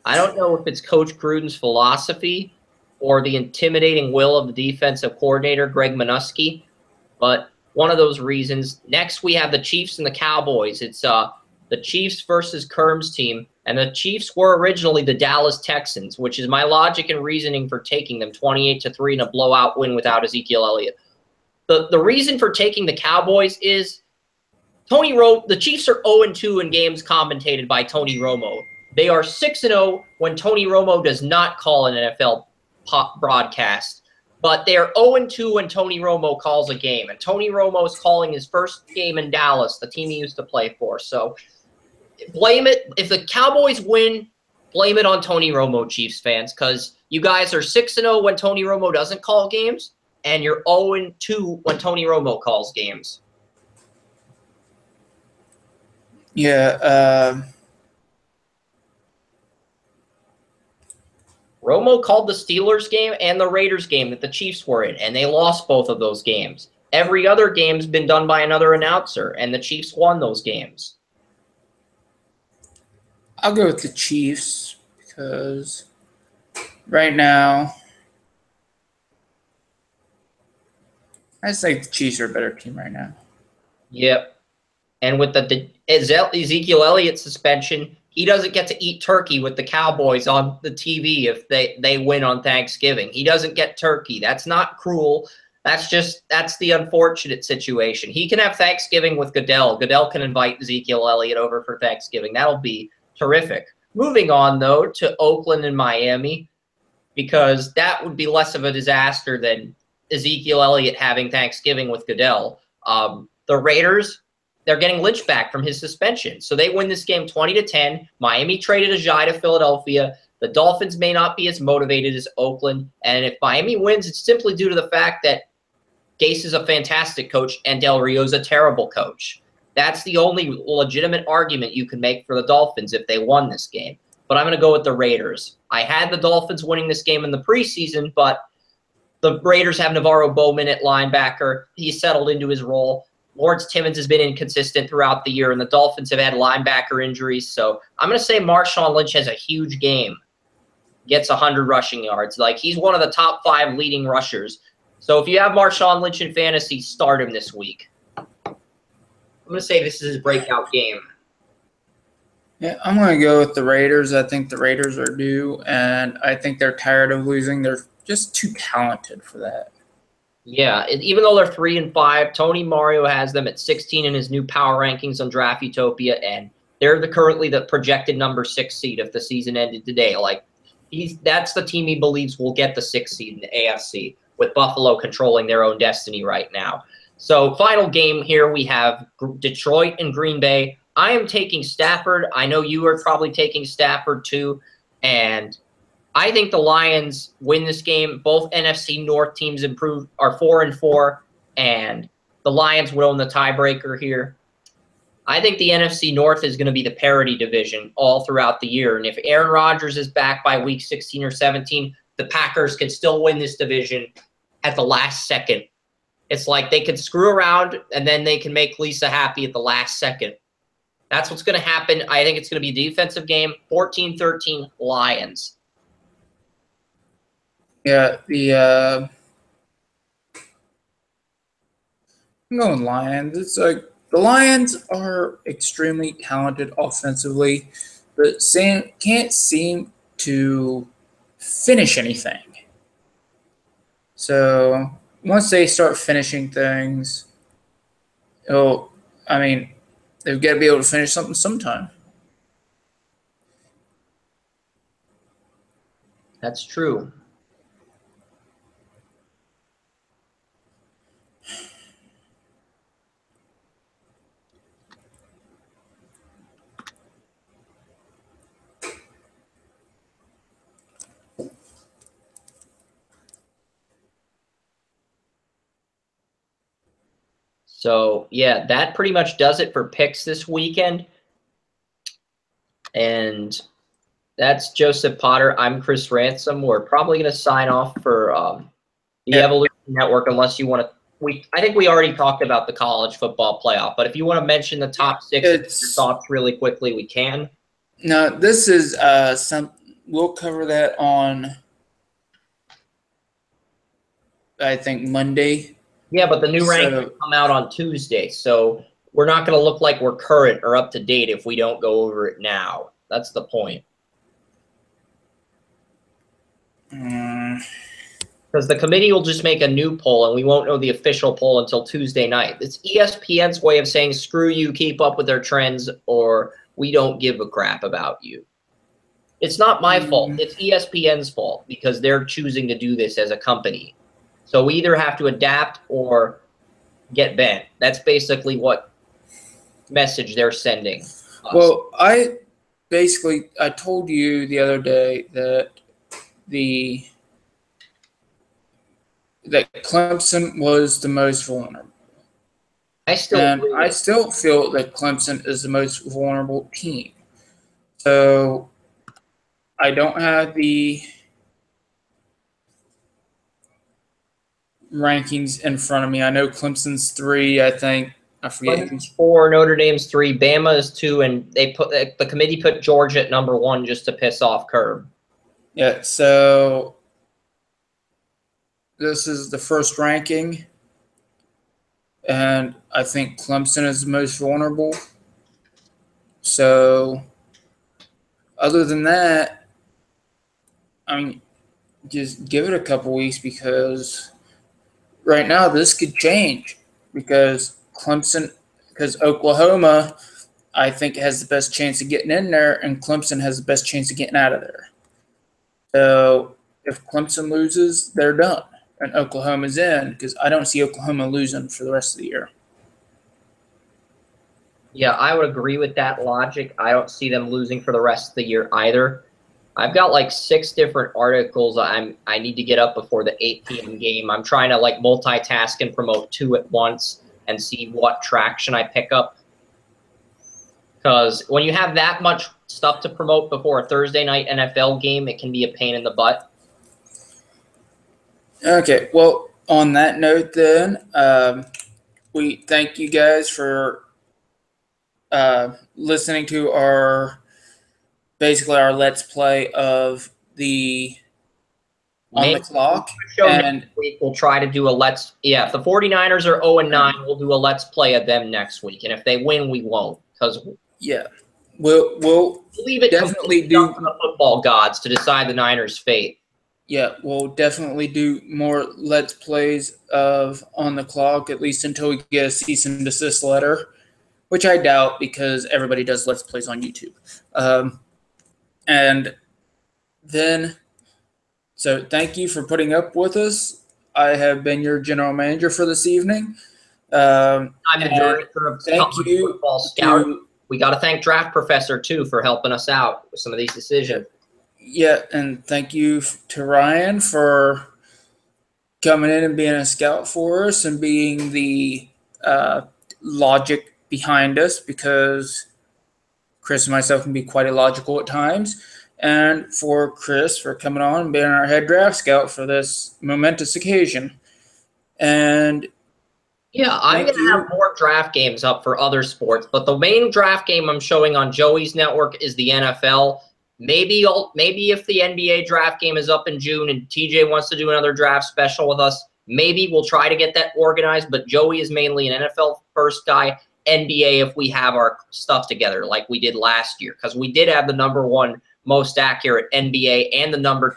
Speaker 2: I don't know if it's Coach Gruden's philosophy or the intimidating will of the defensive coordinator, Greg Minuski, but one of those reasons. Next, we have the Chiefs and the Cowboys. It's the Chiefs versus Kerm's team, and the Chiefs were originally the Dallas Texans, which is my logic and reasoning for taking them 28-3 in a blowout win without Ezekiel Elliott. The reason for taking the Cowboys is the Chiefs are 0-2 in games commentated by Tony Romo. They are 6-0 when Tony Romo does not call an NFL broadcast. But they are 0-2 when Tony Romo calls a game. And Tony Romo's calling his first game in Dallas, the team he used to play for. So blame it. If the Cowboys win, blame it on Tony Romo, Chiefs fans, because you guys are 6-0 when Tony Romo doesn't call games, and you're 0-2 when Tony Romo calls games.
Speaker 1: Yeah.
Speaker 2: Romo called the Steelers game and the Raiders game that the Chiefs were in, and they lost both of those games. Every other game's been done by another announcer, and the Chiefs won those games.
Speaker 1: I'll go with the Chiefs because right now, I just think the Chiefs are a better team right now.
Speaker 2: Yep. And with the Ezekiel Elliott suspension, he doesn't get to eat turkey with the Cowboys on the TV if they win on Thanksgiving. He doesn't get turkey. That's not cruel. That's the unfortunate situation. He can have Thanksgiving with Goodell. Goodell can invite Ezekiel Elliott over for Thanksgiving. That'll be terrific. Moving on, though, to Oakland and Miami, because that would be less of a disaster than Ezekiel Elliott having Thanksgiving with Goodell. The Raiders, they're getting Lynch back from his suspension. So they win this game 20-10. Miami traded Ajayi to Philadelphia. The Dolphins may not be as motivated as Oakland. And if Miami wins, it's simply due to the fact that Gase is a fantastic coach and Del Rio is a terrible coach. That's the only legitimate argument you can make for the Dolphins if they won this game. But I'm going to go with the Raiders. I had the Dolphins winning this game in the preseason, but the Raiders have Navarro Bowman at linebacker. He's settled into his role. Lawrence Timmons has been inconsistent throughout the year, and the Dolphins have had linebacker injuries. So I'm going to say Marshawn Lynch has a huge game, gets 100 rushing yards. Like, he's one of the top 5 leading rushers. So if you have Marshawn Lynch in fantasy, start him this week. I'm going to say this is his breakout game.
Speaker 1: Yeah, I'm going to go with the Raiders. I think the Raiders are due, and I think they're tired of losing. They're just too talented for that.
Speaker 2: Yeah, even though they're 3-5, Tony Mario has them at 16 in his new power rankings on Draft Utopia, and they're currently the projected number 6 seed if the season ended today. Like, that's the team he believes will get the 6th seed in the AFC, with Buffalo controlling their own destiny right now. So, final game here, we have Detroit and Green Bay. I am taking Stafford. I know you are probably taking Stafford too, and I think the Lions win this game. Both NFC North teams are 4-4, and the Lions would own the tiebreaker here. I think the NFC North is going to be the parity division all throughout the year. And if Aaron Rodgers is back by week 16 or 17, the Packers can still win this division at the last second. It's like they could screw around, and then they can make Lisa happy at the last second. That's what's going to happen. I think it's going to be a defensive game. 14-13 Lions.
Speaker 1: Yeah, I'm going Lions. It's like the Lions are extremely talented offensively, but can't seem to finish anything. So once they start finishing things, they've got to be able to finish something sometime.
Speaker 2: That's true. So, yeah, that pretty much does it for picks this weekend. And that's Joseph Potter. I'm Chris Ransom. We're probably going to sign off for the Evolution Network unless you want to. I think we already talked about the college football playoff, but if you want to mention the top 6 thoughts really quickly, we can.
Speaker 1: No, this is we'll cover that on, I think, Monday.
Speaker 2: Yeah, but the new rankings come out on Tuesday, so we're not going to look like we're current or up to date if we don't go over it now. That's the point. Because the committee will just make a new poll, and we won't know the official poll until Tuesday night. It's ESPN's way of saying, screw you, keep up with their trends, or we don't give a crap about you. It's not my fault. It's ESPN's fault because they're choosing to do this as a company. So we either have to adapt or get bent. That's basically what message they're sending us.
Speaker 1: Well, I told you the other day that the that Clemson was the most vulnerable.
Speaker 2: I
Speaker 1: still feel that Clemson is the most vulnerable team. So I don't have the rankings in front of me. I know Clemson's 3, I think. I forget.
Speaker 2: Clemson's 4, Notre Dame's 3, Bama is 2, and the committee put Georgia at number 1 just to piss off Curb.
Speaker 1: Yeah, so this is the first ranking, and I think Clemson is the most vulnerable. So other than that, I mean, just give it a couple weeks, because right now this could change, because Oklahoma, I think, has the best chance of getting in there, and Clemson has the best chance of getting out of there. So if Clemson loses, they're done, and Oklahoma's in, because I don't see Oklahoma losing for the rest of the year.
Speaker 2: Yeah, I would agree with that logic. I don't see them losing for the rest of the year either. I've got like 6 different articles I need to get up before the 8 p.m. game. I'm trying to like multitask and promote 2 at once and see what traction I pick up. Because when you have that much stuff to promote before a Thursday night NFL game, it can be a pain in the butt.
Speaker 1: Okay, well, on that note then, we thank you guys for listening to our Let's Play of the On the Clock.
Speaker 2: And we'll try to do if the 49ers are 0-9, we'll do a Let's Play of them next week. And if they win, we won't. Because
Speaker 1: we'll
Speaker 2: leave it
Speaker 1: definitely
Speaker 2: to the football gods to decide the Niners' fate.
Speaker 1: Yeah, we'll definitely do more Let's Plays of On the Clock, at least until we get a cease and desist letter, which I doubt, because everybody does Let's Plays on YouTube. And then, so thank you for putting up with us. I have been your general manager for this evening.
Speaker 2: I'm the director of
Speaker 1: thank you,
Speaker 2: Football Scout. We got to thank Draft Professor, too, for helping us out with some of these decisions.
Speaker 1: Yeah, and thank you to Ryan for coming in and being a scout for us and being the logic behind us, because Chris and myself can be quite illogical at times. And for Chris for coming on and being our head draft scout for this momentous occasion. And
Speaker 2: yeah, I'm going to have more draft games up for other sports, but the main draft game I'm showing on Joey's network is the NFL. Maybe if the NBA draft game is up in June and TJ wants to do another draft special with us, maybe we'll try to get that organized. But Joey is mainly an NFL first guy. NBA if we have our stuff together like we did last year, because we did have the number 1 most accurate NBA and the number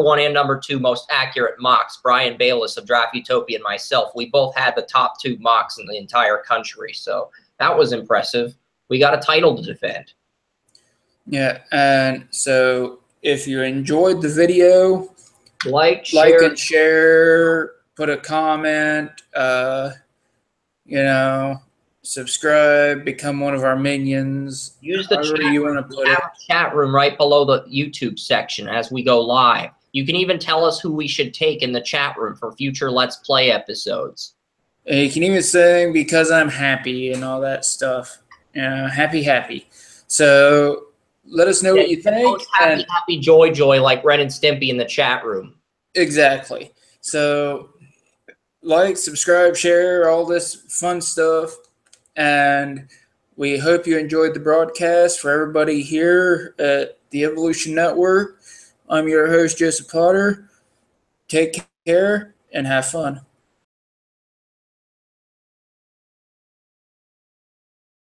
Speaker 2: 1 and number 2 most accurate mocks. Brian Bayless of Draft Utopia and myself, we both had the top 2 mocks in the entire country. So that was impressive. We got a title to defend.
Speaker 1: Yeah, and so if you enjoyed the video,
Speaker 2: like
Speaker 1: and share, put a comment, subscribe, become one of our minions.
Speaker 2: Use the chat room right below the YouTube section as we go live. You can even tell us who we should take in the chat room for future Let's Play episodes.
Speaker 1: And you can even say, because I'm happy and all that stuff. Happy. So let us know what you think.
Speaker 2: Happy, joy, like Ren and Stimpy in the chat room.
Speaker 1: Exactly. So like, subscribe, share, all this fun stuff. And we hope you enjoyed the broadcast. For everybody here at the Evolution Network, I'm your host, Joseph Potter. Take care and have fun.